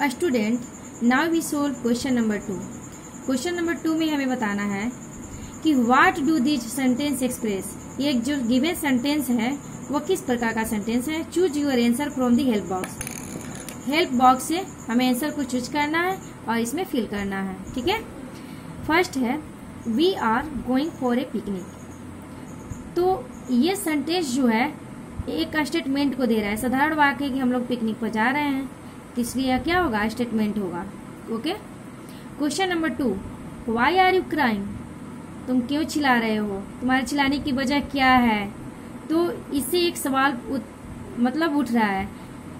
Student, now we solve question number 2। Question number 2 में हमें बताना है कि what do this sentence express. ये जो गिवन सेंटेंस है वो किस प्रकार का सेंटेंस है। Choose your answer from the help box. Help box से हमें आंसर को चूज करना है और इसमें फिल करना है। ठीक है, फर्स्ट है we are going for a picnic. तो ये सेंटेंस जो है एक स्टेटमेंट को दे रहा है, साधारण वाक्य है कि हम लोग पिकनिक पर जा रहे हैं, तो इसलिए क्या होगा, स्टेटमेंट होगा। Okay, question number 2, why are you crying. तुम क्यों चिल्ला रहे हो, तुम्हारे चिल्लाने की वजह क्या है। तो इससे एक सवाल मतलब उठ रहा है,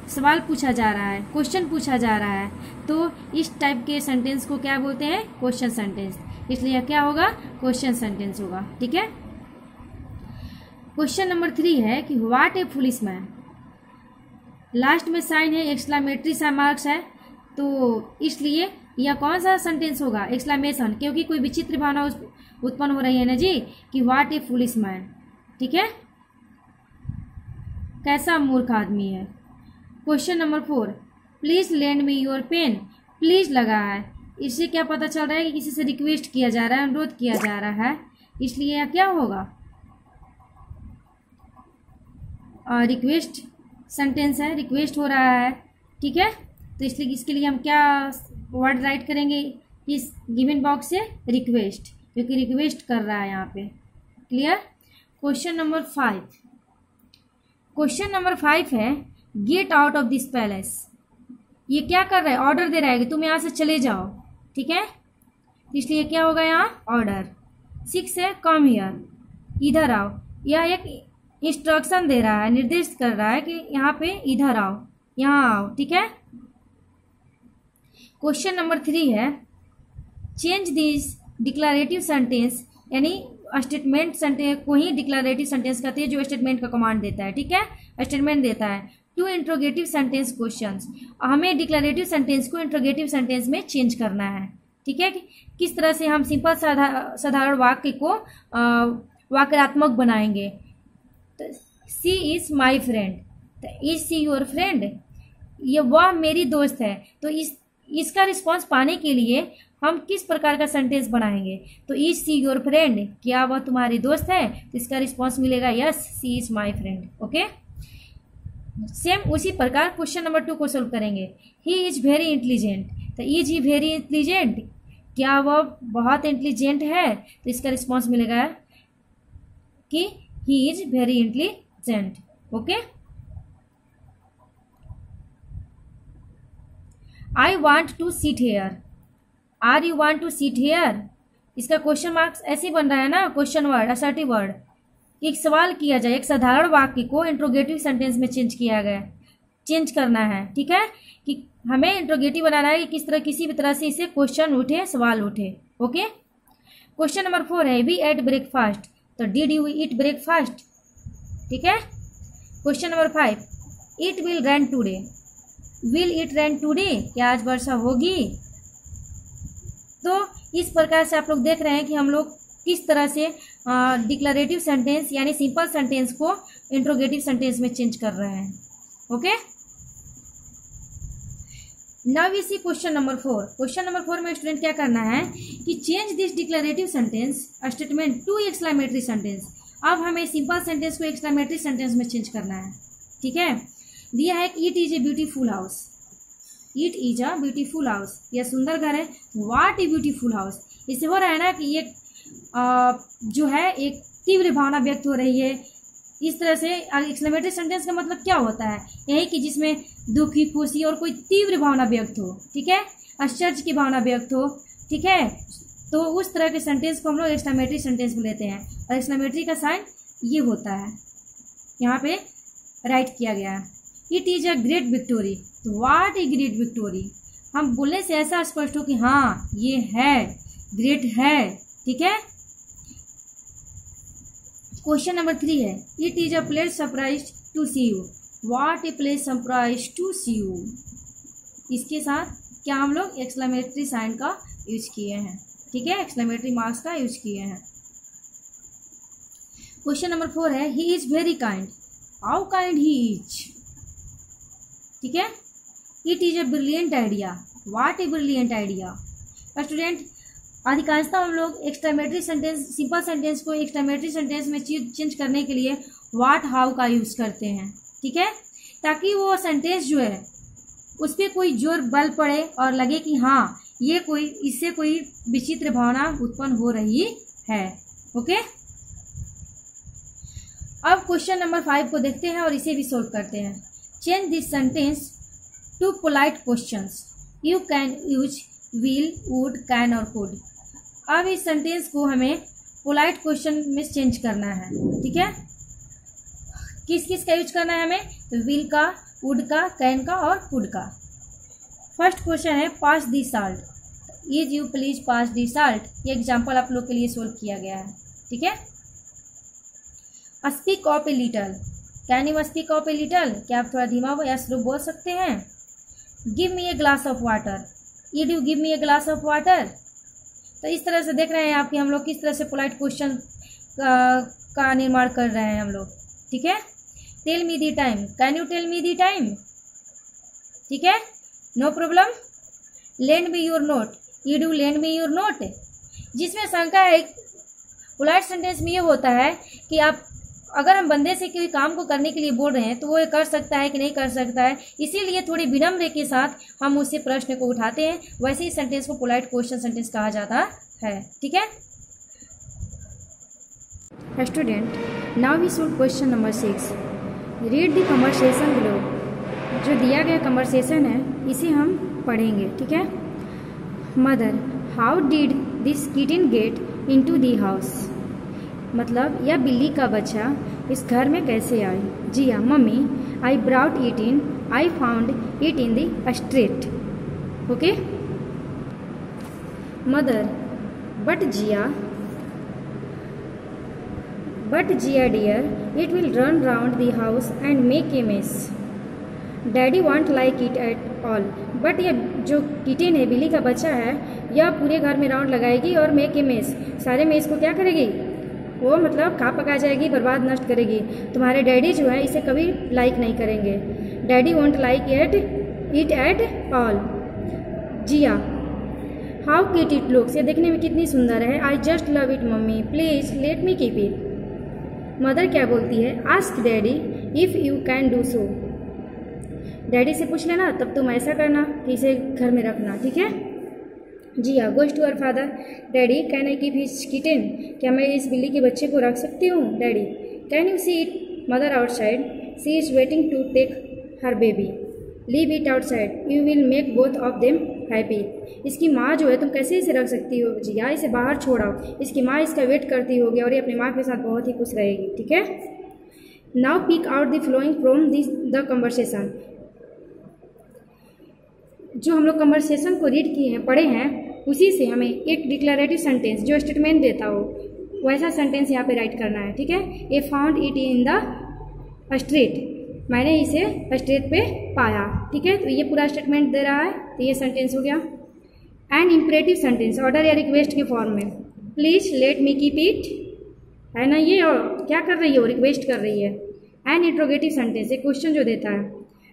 सवाल पूछा जा रहा है, क्वेश्चन पूछा जा रहा है। तो इस टाइप के सेंटेंस को क्या बोलते हैं, क्वेश्चन सेंटेंस। इसलिए क्या होगा, क्वेश्चन सेंटेंस होगा। ठीक है, क्वेश्चन नंबर 3 है कि what A foolish man. Last में साइन है, एक्सक्लेमेटरी सा मार्क्स है, तो इसलिए यह कौन सा सेंटेंस होगा, एक्सक्लेमेशन, क्योंकि कोई विचित्र भावना उत्पन्न हो रही है ना जी कि व्हाट ए फुलिश मैन। ठीक है, कैसा मूर्ख आदमी है। Question number 4, please lend me your pen. Please लगा है, इससे क्या पता चल रहा है कि किसी से रिक्वेस्ट किया जा रहा है, अनुरोध किया जा रहा है, इसलिए यह क्या होगा, रिक्वेस्ट सेंटेंस है, रिक्वेस्ट हो रहा है। ठीक है, तो इसलिए इसके लिए हम क्या वर्ड राइट करेंगे इस गिवन बॉक्स से, रिक्वेस्ट, क्योंकि रिक्वेस्ट कर रहा है यहाँ पे। Clear. Question number 5, question number 5 है get out of this palace. ये क्या कर रहा है, ऑर्डर दे रहा है कि तुम यहाँ से चले जाओ। ठीक है, इसलिए क्या होगा यहाँ, ऑर्डर। 6 है कम हियर, इधर आओ। यह एक इंस्ट्रक्शन दे रहा है, निर्देश कर रहा है कि यहाँ पे इधर आओ, यहाँ आओ। ठीक है, क्वेश्चन नंबर 3 है चेंज दिस डिक्लेरेटिव सेंटेंस, यानी स्टेटमेंट सेंटेंस को ही डिक्लेरेटिव सेंटेंस कहते हैं, जो स्टेटमेंट का कमांड देता है। ठीक है, स्टेटमेंट देता है टू इंट्रोगेटिव सेंटेंस क्वेश्चंस। हमें डिक्लेरेटिव सेंटेंस को इंट्रोगेटिव सेंटेंस में चेंज करना है। ठीक है, किस तरह से हम सिंपल साधारण वाक्य को वाक्यात्मक बनाएंगे। She is my friend, is she your friend, ये वह मेरी दोस्त है। तो इसका रिस्पॉन्स पाने के लिए हम किस प्रकार का सेंटेंस बनाएंगे। तो इज सी योर फ्रेंड, क्या वह तुम्हारी दोस्त है, तो इसका रिस्पॉन्स मिलेगा yes, she is my friend. Okay, same उसी प्रकार क्वेश्चन नंबर 2 को सोल्व करेंगे। ही इज वेरी इंटेलिजेंट, तो इज ही वेरी इंटेलिजेंट, क्या वह बहुत इंटेलिजेंट है, तो इसका रिस्पॉन्स मिलेगा कि he is very intelligent. Okay, I want to seat here, are you want to seat here. इसका क्वेश्चन मार्क्स ऐसे बन रहा है ना, क्वेश्चन वर्ड, असर्टिव वर्ड। एक सवाल किया जाए, एक साधारण वाक्य को इंट्रोगेटिव सेंटेंस में चेंज किया गया, चेंज करना है। ठीक है, कि हमें इंट्रोगेटिव बनाना है कि किस तरह, किसी भी तरह से इसे क्वेश्चन उठे, सवाल उठे। ओके, क्वेश्चन नंबर 4 है वी एट ब्रेकफास्ट, तो डिड यू ईट ब्रेकफास्ट। ठीक है, question number 5, it will rain today, will it rain today, क्या आज वर्षा होगी। तो इस प्रकार से आप लोग देख रहे हैं कि हम लोग किस तरह से डिक्लेरेटिव सेंटेंस यानी सिंपल सेंटेंस को इंट्रोगेटिव सेंटेंस में चेंज कर रहे हैं। Okay, now we see question number 4। Question number 4 में स्टूडेंट क्या करना है कि change this declarative sentence statement to exclamatory sentence. अब हमें सिंपल सेंटेंस को एक्सक्लेमेटरी सेंटेंस में चेंज करना है। ठीक है, दिया है it is a beautiful house, it is a beautiful house, यह सुंदर घर है। व्हाट ए ब्यूटीफुल हाउस, इससे हो रहा है ना कि ये जो है एक तीव्र भावना व्यक्त हो रही है। इस तरह से एक्सक्लेमेटरी सेंटेंस का मतलब क्या होता है, यही कि जिसमें दुखी, खुशी और कोई तीव्र भावना व्यक्त हो। ठीक है, आश्चर्य की भावना व्यक्त हो। ठीक है, तो उस तरह के सेंटेंस को हम लोग एक्सक्लेमेटरी सेंटेंस में लेते हैं, और एक्सक्लेमेटरी का साइन ये होता है, यहाँ पे राइट किया गया है। It is a great victory, तो व्हाट ए ग्रेट विक्टोरी, हम बोलने से ऐसा स्पष्ट हो कि हाँ ये है, ग्रेट है। ठीक है, क्वेश्चन नंबर 3 है it is a place surprise to see you, what a place surprise to see you. इसके साथ क्या हम लोग एक्सक्लेमेटरी साइन का यूज किए हैं। ठीक है, एक्सक्लेमेटरी मार्क्स का यूज किए हैं। क्वेश्चन नंबर 4 है ही is very kind, how kind he is. ठीक है, it is a brilliant idea. What a brilliant idea. Student, अधिकांशतः हम लोग एक्सक्लेमेटरी सेंटेंस, सिंपल सेंटेंस को एक्सक्लेमेटरी सेंटेंस में चेंज करने के लिए व्हाट हाउ का यूज करते हैं, ठीक है, ताकि वो सेंटेंस जो है उस पर कोई जोर बल पड़े और लगे कि हाँ ये कोई, इससे कोई विचित्र भावना उत्पन्न हो रही है। ओके, अब क्वेश्चन नंबर 5 को देखते हैं और इसे भी सोल्व करते हैं। Change this sentence to polite questions. You can use will, would, can और कुड। अब इस सेंटेंस को हमें पोलाइट क्वेश्चन में चेंज करना है, ठीक है। किस किस का यूज करना है हमें, तो विल का, वुड का, कैन का और कुड का। फर्स्ट क्वेश्चन है pass the salt. Is you please pass the salt. ये एग्जाम्पल आप लोग के लिए सोल्व किया गया है, ठीक है। Speak of a little. Can you speak of a little. क्या आप थोड़ा धीमा या स्लो बोल सकते हैं। Give me a glass of water. Did you give me a glass of water। तो इस तरह से देख रहे हैं आप कि हम लोग किस तरह से पोलाइट क्वेश्चन का निर्माण कर रहे हैं हम लोग, ठीक है। Tell me the time. Can you tell me the time, ठीक है, no problem. Lend me your note. Did you lend me your note। जिसमें शंका है, पोलाइट सेंटेंस में ये होता है कि आप अगर हम बंदे से कोई काम को करने के लिए बोल रहे हैं तो वो ये कर सकता है कि नहीं कर सकता है, इसीलिए थोड़ी विनम्र के साथ हम उससे प्रश्न को उठाते हैं। वैसे ही सेंटेंस को पोलाइट क्वेश्चन सेंटेंस कहा जाता है, ठीक है। Student, now we solve question number 6। Read the conversation below. जो दिया गया कन्वर्सेशन है इसे हम पढ़ेंगे, ठीक है। Mother, how did this kitten get into the house. मतलब यह बिल्ली का बच्चा इस घर में कैसे आई। Jiya, mummy, I brought it in, I found it in the street. Okay. Mother, but Jiya dear, it will run round the house and make a mess. Daddy won't like it at all. But यह जो kitten है, बिल्ली का बच्चा है, यह पूरे घर में राउंड लगाएगी और मेक ए मेस, सारे मेस को क्या करेगी, वो मतलब खा पका जाएगी, बर्बाद नष्ट करेगी। तुम्हारे डैडी जो है इसे कभी लाइक नहीं करेंगे। Daddy won't like it at all. Jiya, how cute it looks. ये देखने में कितनी सुंदर है। I just love it mummy, please let me keep it. Mother क्या बोलती है, ask daddy if you can do so. Daddy से पूछ लेना, तब तुम ऐसा करना कि इसे घर में रखना, ठीक है। Jiya goes to our father. Daddy, can I keep his kitten. क्या मैं इस बिल्ली के बच्चे को रख सकती हूँ। Daddy, can you see it mother outside, she is waiting to take her baby. Leave it outside, you will make both of them happy. इसकी माँ जो है, तुम कैसे इसे रख सकती हो। जिया, इसे बाहर छोड़ाओ, इसकी माँ इसका वेट करती होगी और ये अपनी माँ के साथ बहुत ही खुश रहेगी, ठीक है। Now pick out the following from the conversation. जो हम लोग कन्वर्सेशन को रीड किए हैं, पढ़े हैं, उसी से हमें एक डिक्लेरेटिव सेंटेंस जो स्टेटमेंट देता हो वैसा सेंटेंस यहाँ पे राइट करना है, ठीक है। ए found it in the street. मैंने इसे स्ट्रीट पे पाया, ठीक है। तो ये पूरा स्टेटमेंट दे रहा है, तो ये सेंटेंस हो गया। एन इम्परेटिव सेंटेंस, ऑर्डर या रिक्वेस्ट के फॉर्म में। Please let me keep it, है ना ये, और क्या कर रही है वो, रिक्वेस्ट कर रही है। एन इंट्रोगेटिव सेंटेंस, एक क्वेश्चन जो देता है।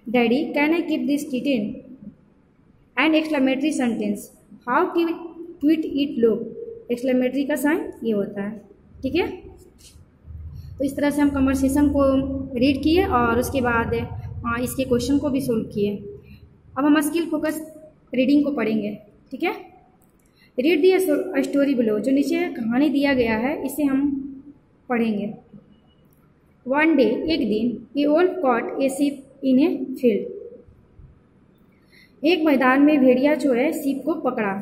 Daddy, can I keep this kitten. And exclamatory sentence, how cute it look. Exclamatory का साइन ये होता है, ठीक है। तो इस तरह से हम कन्वर्सेशन को रीड किए और उसके बाद इसके क्वेश्चन को भी सोल्व किए। अब हम स्किल फोकस रीडिंग को पढ़ेंगे, ठीक है। Read the story below. जो नीचे कहानी दिया गया है इसे हम पढ़ेंगे। वन डे, एक दिन, a wolf caught a sheep in a field. एक मैदान में भेड़िया जो है शिप को पकड़ा।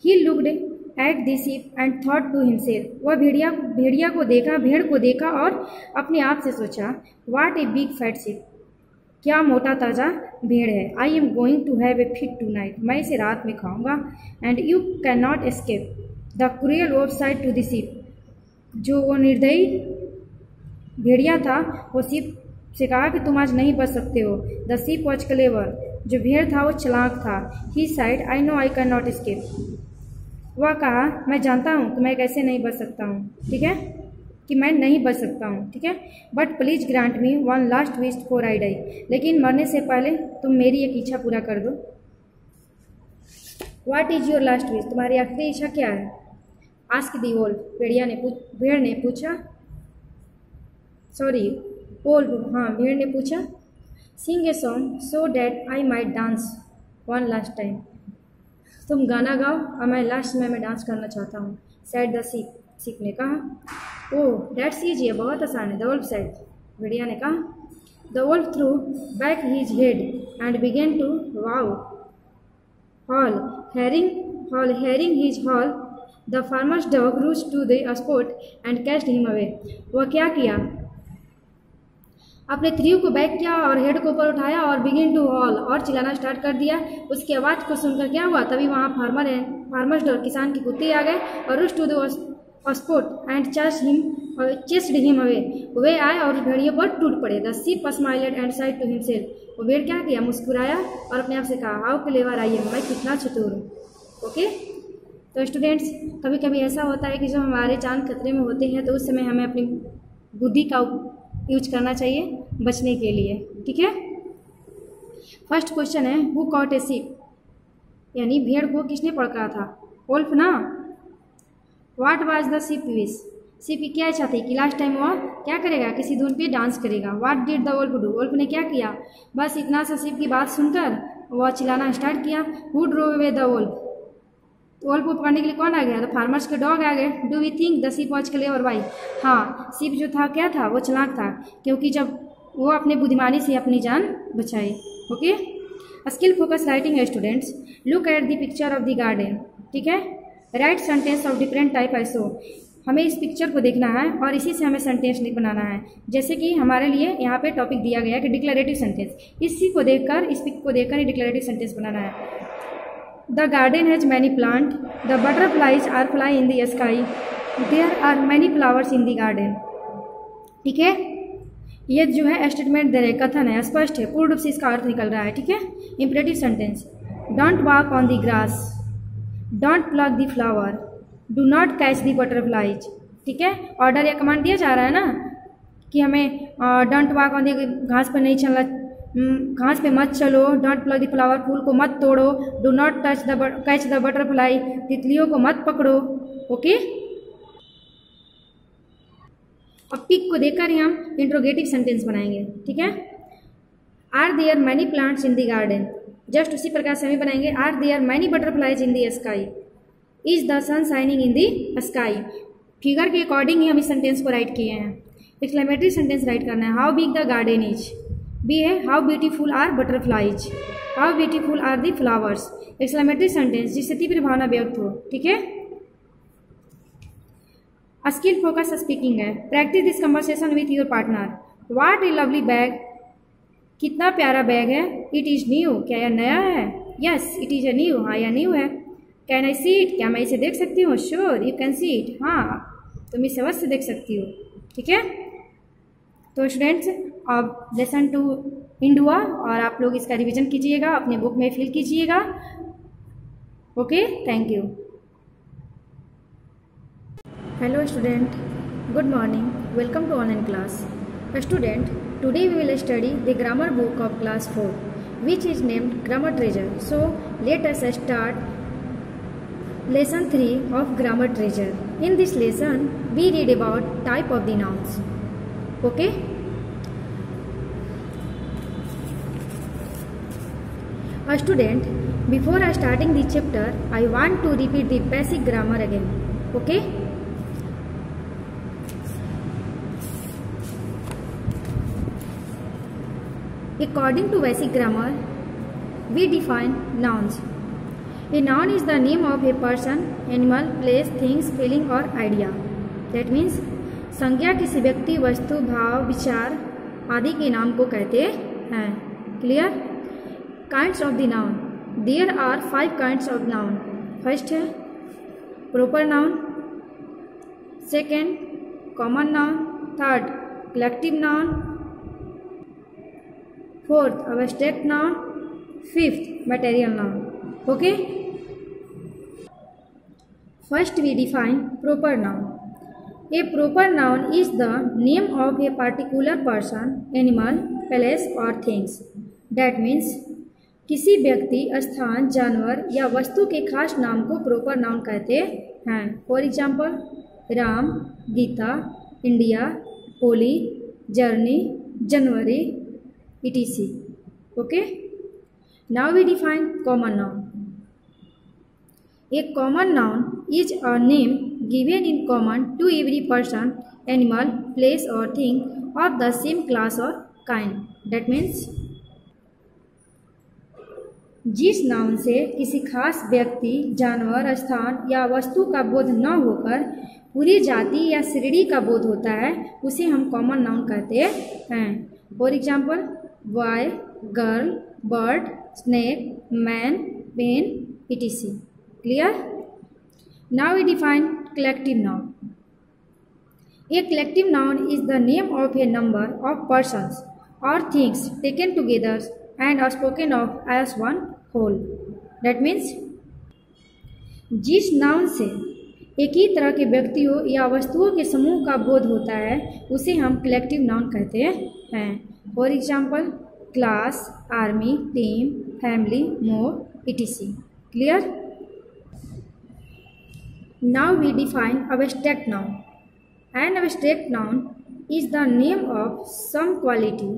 He looked at the sheep and thought to himself. वह भेड़िया को देखा, भेड़ को देखा और अपने आप से सोचा, what a big fat sheep. क्या मोटा ताज़ा भेड़ है। I am going to have a feast tonight. मैं इसे रात में खाऊंगा। And you can not escape the cruel of side to the sheep. जो वो निर्दयी भेड़िया था वो शिप से कहा कि तुम आज नहीं बच सकते हो। The sheep was clever. जो भेड़ था वो चालाक था। He said, I know I can not escape. वह कहा, मैं जानता हूँ कि मैं कैसे नहीं बच सकता हूँ, ठीक है। कि मैं नहीं बच सकता हूँ, ठीक है। But please grant me one last wish for I die, लेकिन मरने से पहले तुम मेरी एक इच्छा पूरा कर दो। What is your last wish, तुम्हारी आखिरी इच्छा क्या है? आस्क दी वोल्फ, भेड़ ने पूछा। सॉरी वोल्फ, हाँ भेड़ ने पूछा। Sing a song so that I might dance one last time, तुम गाना गाओ और मैं लास्ट में मैं डांस करना चाहता हूँ। सेड द शीप, शीप ने कहा। ओह दैट्स इजी है, बहुत आसान है। द वोल्फ सेड, भेड़िया ने कहा। The wolf threw back his head and began to wow howl hearing his haul, the farmer's dog rushed to the spot and catched him away. वह क्या किया, अपने थ्रू को बैक किया और हेड को ऊपर उठाया और बिगिन टू हॉल, और चिल्लाना स्टार्ट कर दिया। उसकी आवाज़ को सुनकर क्या हुआ, तभी वहाँ फार्मर्स डॉग, किसान के कुत्ते आ गए और rush to the spot and chased him away, वे आए और भेड़ियों पर टूट पड़े। The sheep smiled and said to himself, वो भेड़ क्या किया, मुस्कुराया और अपने आप से कहा, हाउ क्लेवर आई एम, मैं कितना चतुर हूँ। ओके तो स्टूडेंट्स, कभी कभी ऐसा होता है कि जब हमारे जान खतरे में होते हैं तो उस समय हमें अपनी बुद्धि का यूज करना चाहिए बचने के लिए, ठीक है। फर्स्ट क्वेश्चन है, हु कॉट ए शीप, यानी भेड़ को किसने पकड़ा था, वोल्फ ना। What was the sheep wish, sheep की क्या इच्छा थी कि लास्ट टाइम वह क्या करेगा, किसी धुन पे डांस करेगा। What did the wolf do, wolf ने क्या किया, बस इतना सा शीप की बात सुनकर वह चिल्लाना स्टार्ट किया। Who drove away the wolf, wolf को पकड़ने के लिए कौन आ गया, तो फार्मर्स के डॉग आ गए। Do we think the sheep was clever, why, हाँ शीप जो था क्या था, वो चालाक था, क्योंकि जब वो अपने बुद्धिमानी से अपनी जान बचाई। ओके स्किल फोकस राइटिंग है students, look at the picture of the garden, ठीक है। Write sentence of different type I so, हमें इस पिक्चर को देखना है और इसी से हमें सेंटेंस बनाना है। जैसे कि हमारे लिए यहाँ पे टॉपिक दिया गया है कि डिक्लेरेटिव सेंटेंस, इसी को देखकर, इस पिक को देखकर डिक्लेरेटिव सेंटेंस बनाना है। The garden has many plant, the butterflies are fly in the sky, there are many flowers in the garden, ठीक है। ये जो है स्टेटमेंट दे रहे, कथन है, स्पष्ट है, पूर्ण रूप से इसका अर्थ निकल रहा है, ठीक है। Imperative sentence, don't walk on the grass, don't plug the flower, do not catch the butterflies, ठीक है। ऑर्डर या कमांड दिया जा रहा है ना कि हमें डोंट वॉक ऑन द, घास पर नहीं चलना, घास पे मत चलो, डोंट प्लग द फ्लावर, फूल को मत तोड़ो, do not catch the butterfly, तितलियों को मत पकड़ो। ओके अब पिक को देखकर ही हम इंट्रोगेटिव सेंटेंस बनाएंगे, ठीक है। Are there many plants in the garden, just उसी प्रकार से हम बनाएंगे। Are there many butterflies in the sky, is the sun shining in the sky, figure के अकॉर्डिंग ही हम इस सेंटेंस को राइट किए हैं। एक्सक्लेमेटरी सेंटेंस राइट करना है, how big the garden is, B है how beautiful are butterflies, how beautiful are the flowers. Exclamatory sentence जिससे तीव्र भावना व्यक्त हो, ठीक है। स्किल फोकस स्पीकिंग है, practice this conversation with your partner. What a lovely bag, कितना प्यारा बैग है। इट इज न्यू, क्या यह नया है। Yes it is a new, हाँ यह न्यू है। कैन आई सी इट, क्या मैं इसे देख सकती हूँ। Sure you can see it, हाँ तुम इसे अवश्य देख सकती हो, ठीक है। तो स्टूडेंट्स अब लेसन 2 एंड हुआ और आप लोग इसका रिवीजन कीजिएगा, अपने बुक में फिल कीजिएगा। Okay thank you. Hello student, good morning, welcome to online class. Student today we will study the grammar book of class 4 which is named Grammar Treasure. So let us start lesson 3 of Grammar Treasure. In this lesson we read about type of the nouns. Okay, a student, before I starting the chapter I want to repeat the basic grammar again. Okay, according to basic grammar we define nouns. A noun is the name of a person, animal, place, things, feeling or idea. That means संज्ञा किसी व्यक्ति, वस्तु, भाव, विचार आदि के नाम को कहते हैं। Clear. Kinds of the noun, there are 5 kinds of noun. First है proper noun, second common noun, third collective noun, fourth abstract noun, fifth material noun. Okay, first we define proper noun. A proper noun is the name of a particular person, animal, place और things. That means किसी व्यक्ति, स्थान, जानवर या वस्तु के खास नाम को प्रोपर नाउन कहते हैं। For example Ram, Geeta, India, Holi, journey, January, etc. Okay? Now we define common noun. A common noun is a name given in common to every person, animal, place or thing of the same class or kind. That means जिस noun से किसी खास व्यक्ति, जानवर, स्थान या वस्तु का बोध न होकर पूरी जाति या श्रेणी का बोध होता है, उसे हम कॉमन नाउन कहते हैं। For example boy, girl, bird, snake, man, pen, etc. Clear? Now we define collective noun. A collective noun is the name of a number of persons or things taken together and are spoken of as one whole. That means जिस noun से एक ही तरह के व्यक्तियों या वस्तुओं के समूह का बोध होता है, उसे हम कलेक्टिव नाउन कहते हैं। For example class, army, team, family, mob, etc. Clear? Now we define abstract noun. An abstract noun is the name of some quality,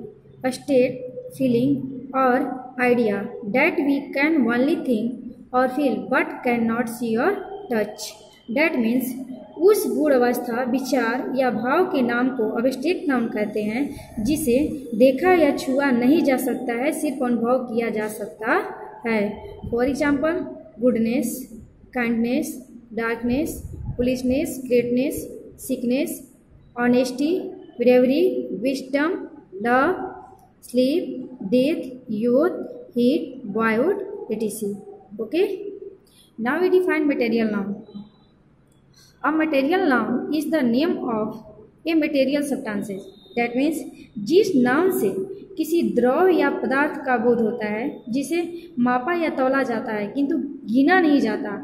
a state, feeling or idea that we can only think or feel but cannot see or touch. That means उस गुण अवस्था, विचार या भाव के नाम को abstract noun कहते हैं, जिसे देखा या छुआ नहीं जा सकता है, सिर्फ अनुभव किया जा सकता है। For example goodness, kindness, darkness, foolishness, greatness, sickness, honesty, bravery, wisdom, love, sleep, death, youth, heat, boyhood, etc. Okay? Now we define material noun. A material noun is the name of a material substances. That means जिस noun से किसी द्रव या पदार्थ का बोध होता है, जिसे मापा या तौला जाता है किंतु गिना नहीं जाता,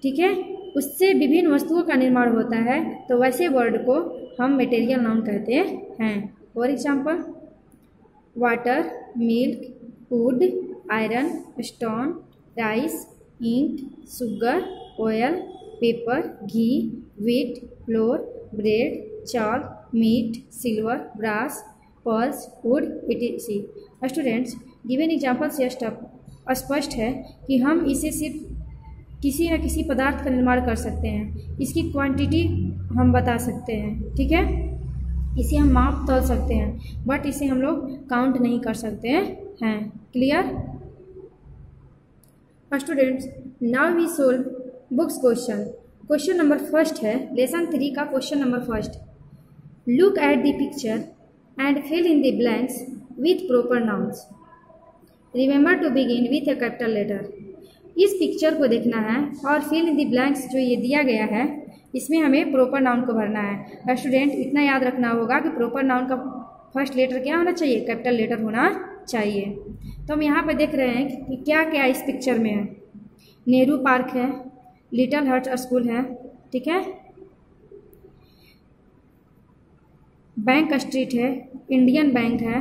ठीक है, उससे विभिन्न वस्तुओं का निर्माण होता है, तो वैसे वर्ड को हम मटेरियल नाउन कहते हैं। For example water, milk, wood, iron, stone, rice, ink, sugar, oil, paper, ghee, wheat, flour, bread, chawal, meat, silver, brass, pearls, wood, etc. Students, given example से स्पष्ट है कि हम इसे सिर्फ किसी न किसी पदार्थ का निर्माण कर सकते हैं, इसकी क्वांटिटी हम बता सकते हैं, ठीक है, इसे हम माप तोल सकते हैं, बट इसे हम लोग काउंट नहीं कर सकते हैं। Clear? Students, now we solve books question. Question number first है लेसन 3 का question number first. Look at the picture and fill in the blanks with proper nouns. Remember to begin with a capital letter. इस picture को देखना है और fill in the blanks जो ये दिया गया है, इसमें हमें प्रॉपर नाउन को भरना है। स्टूडेंट, इतना याद रखना होगा कि प्रॉपर नाउन का फर्स्ट लेटर क्या होना चाहिए? कैपिटल लेटर होना चाहिए। तो हम यहाँ पे देख रहे हैं कि क्या क्या इस पिक्चर में है। नेहरू पार्क है, लिटिल हार्ट स्कूल है, ठीक है, बैंक स्ट्रीट है, इंडियन बैंक है,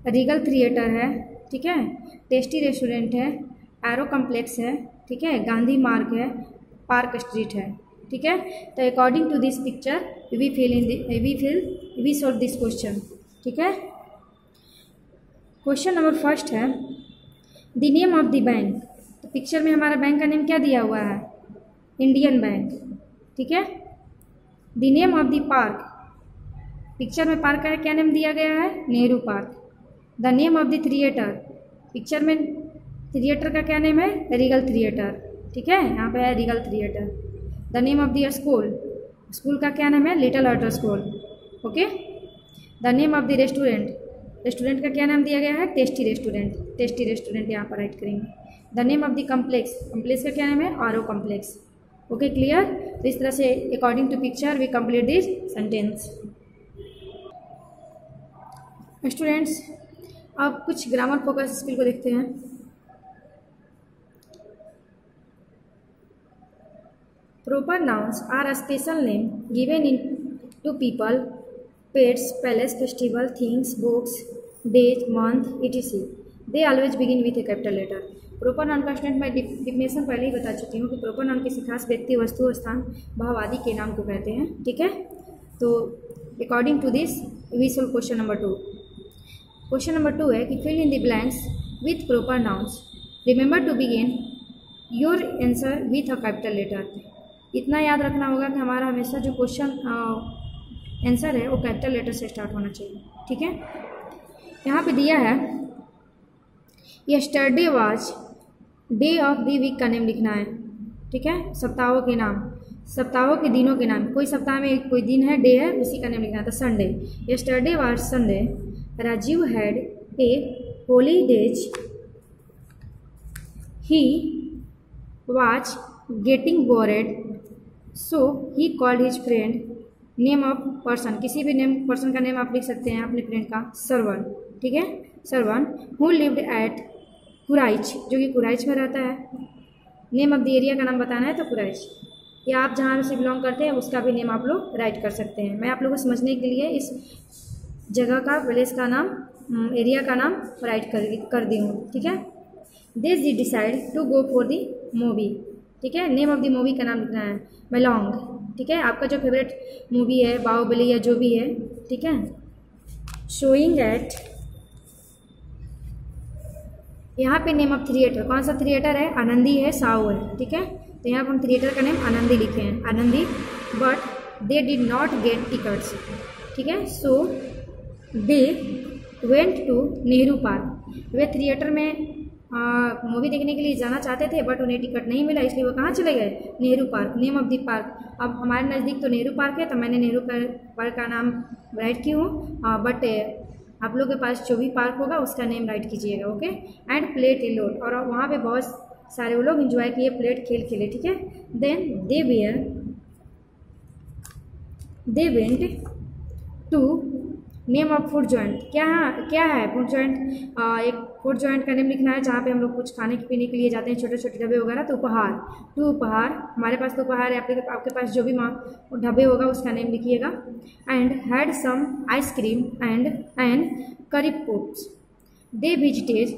रीगल थिएटर है, ठीक है, टेस्टी रेस्टोरेंट है, एरो कॉम्प्लेक्स है, ठीक है, गांधी मार्ग है, पार्क स्ट्रीट है, ठीक है। तो according to this picture we solve this question, ठीक है। क्वेश्चन नंबर फर्स्ट है the name of the bank. तो पिक्चर में हमारा बैंक का नेम क्या दिया हुआ है? इंडियन बैंक, ठीक है। The name of the park, picture में पार्क का क्या नेम दिया गया है? Nehru park. The name of the theatre, picture में थिएटर का क्या नेम है? रीगल थिएटर, ठीक है, यहाँ पे है Regal theatre. The name of the school, school का क्या नाम है? Little heart school, okay. The name of the restaurant, restaurant का क्या नाम दिया गया है? टेस्टी रेस्टोरेंट, टेस्टी रेस्टोरेंट यहाँ पर राइट करेंगे। The name of the complex, complex का क्या नाम है? आरो कम्प्लेक्स, ओके, क्लियर। तो इस तरह से according to picture we complete this sentence. Students, अब कुछ ग्रामर फोकस स्किल को देखते हैं। Proper nouns are a special name given to people, pets, palace, festival, things, books, days, month, etc. They always begin with a capital letter. Proper noun का student मैं definition पहले ही बता चुकी हूँ कि प्रोपर नाउन किसी खास व्यक्ति, वस्तु, स्थान, भाव आदि के नाम को कहते हैं। ठीक है, तो according to this we solve question number 2। Question number 2 है कि fill in the blanks with proper nouns, remember to begin your answer with a capital letter. इतना याद रखना होगा कि हमारा हमेशा जो क्वेश्चन आंसर है वो कैपिटल लेटर से स्टार्ट होना चाहिए। ठीक है, यहाँ पे दिया है yesterday was day of the week का नेम लिखना है। ठीक है, सप्ताहों के नाम, सप्ताहों के दिनों के नाम, कोई सप्ताह में कोई दिन है, डे है, उसी का नेम लिखना है। तो Sunday, yesterday was Sunday, Rajiv had a holidays, he was getting bored, so he called his friend. Name of person, किसी भी नेम पर्सन का नेम आप लिख सकते हैं अपने फ्रेंड का, सरवन। ठीक है, सरवन हु लिव्ड एट कुराइच, जो कि कुराइच में रहता है। नेम ऑफ द एरिया का नाम बताना है तो कुराइच, या आप जहाँ से बिलोंग करते हैं उसका भी नेम आप लोग राइट कर सकते हैं। मैं आप लोगों को समझने के लिए इस जगह का, प्लेस का नाम, एरिया का नाम राइट कर दी हूँ। ठीक है, this the decide to go for the movie. ठीक है, नेम ऑफ द मूवी का नाम लिखना है, बिलोंग। ठीक है, आपका जो फेवरेट मूवी है, बाहुबली या जो भी है। ठीक है, शोइंग एट, यहाँ पे नेम ऑफ थिएटर, कौन सा थिएटर है, आनंदी है, साहू है। ठीक है, तो यहाँ पर हम थिएटर का नेम आनंदी लिखे हैं, Anandi. But they did not get tickets. ठीक है, so they went to Nehru Park. वे थिएटर में मूवी देखने के लिए जाना चाहते थे बट उन्हें टिकट नहीं मिला, इसलिए वो कहाँ चले गए, Nehru park. Name of the park, अब हमारे नज़दीक तो नेहरू पार्क है तो मैंने नेहरू पार्क का नाम राइट की हूँ, बट आप लोग के पास जो भी पार्क होगा उसका नेम राइट कीजिएगा। ओके, एंड प्लेट ए लोट, और वहाँ पे बहुत सारे वो लोग एंजॉय किए, प्लेट खेल खेले। ठीक है, then they went to, name of food joint, क्या है फूड जॉइंट, एक फूड जॉइंट का नेम लिखना है जहाँ पे हम लोग कुछ खाने पीने के लिए जाते हैं, छोटे छोटे ढाबे वगैरह। तो उपहार, टू उपहार, हमारे पास तो उपहार है, आपके पास जो भी ढाबे होगा उसका नेम लिखिएगा। And had some ice cream and curry pops. They visited,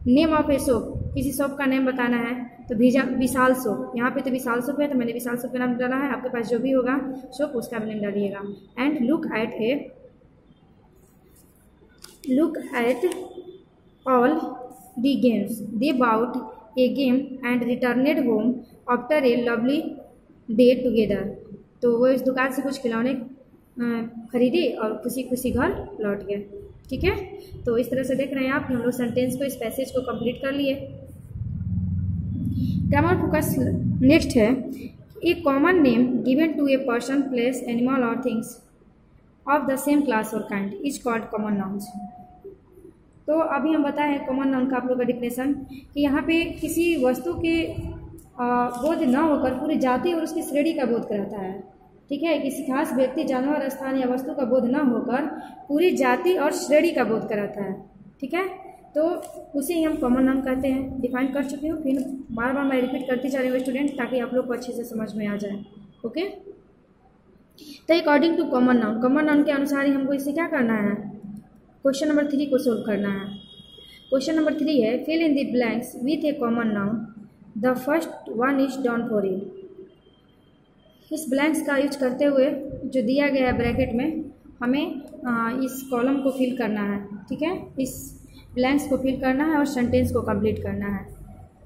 name of a shop, किसी शॉप का नेम बताना है तो विशाल शॉप। यहाँ पे तो विशाल शॉप है तो मैंने विशाल शॉप का नाम डाला है, आपके पास जो भी होगा शॉप उसका नेम डालिएगा। And look at all the games. They bought a game and returned home after a lovely day together. तो वो इस दुकान से कुछ खिलौने खरीदे और खुशी खुशी घर लौट गए। ठीक है, तो इस तरह से देख रहे हैं आप कि हम लोग सेंटेंस को, इस पैसेज को कंप्लीट कर लिए। ग्रामर फोकस नेक्स्ट है, a common name given to a person, place, animal और things of the same class और kind is called common nouns. तो अभी हम बताएं कॉमन नाउन का आप लोग का डिफिनेशन कि यहाँ पे किसी वस्तु के बोध न होकर पूरी जाति और उसकी श्रेणी का बोध कराता है। ठीक है, किसी खास व्यक्ति, जानवर, स्थान या वस्तु का बोध न होकर पूरी जाति और श्रेणी का बोध कराता है। ठीक है, तो उसे ही हम कॉमन नाउन कहते हैं। डिफाइन कर चुकी हूँ, फिर बार बार मैं रिपीट करती जा रही हूँ स्टूडेंट, ताकि आप लोग को अच्छे से समझ में आ जाए। ओके, तो अकॉर्डिंग टू कॉमन नाउन के अनुसार ही हमको इसे क्या करना है, क्वेश्चन नंबर 3 को सोल्व करना है। क्वेश्चन नंबर 3 है, fill in the blanks with a common noun, the first one is done for you. इस ब्लैंक्स का यूज करते हुए जो दिया गया है ब्रैकेट में, हमें इस कॉलम को फिल करना है। ठीक है, इस ब्लैंक्स को फिल करना है और सेंटेंस को कंप्लीट करना है।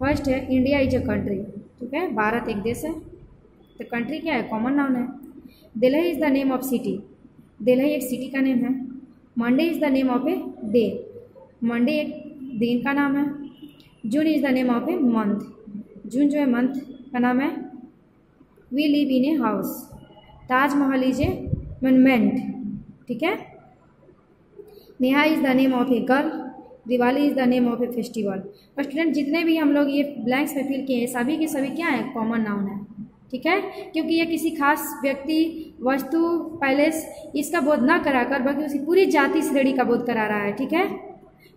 फर्स्ट है, इंडिया इज अ कंट्री। ठीक है, भारत एक देश है, तो कंट्री क्या है, कॉमन नाउन है। Delhi is the name of city, Delhi एक सिटी का नेम है। Monday is the name of a day, Monday एक दिन का नाम है। June is the name of a month, June जो है मंथ का नाम है। We live in a house, Taj Mahal is a monument. ठीक है, Neha is the name of a girl, Diwali is the name of a festival. और स्टूडेंट जितने भी हम लोग ये ब्लैंक्स में फिल किए हैं सभी के सभी क्या है, कॉमन नाउन है। ठीक है, क्योंकि ये किसी खास व्यक्ति, वस्तु, पैलेस इसका बोध ना कराकर बल्कि उसकी पूरी जाति श्रेणी का बोध करा रहा है। ठीक है,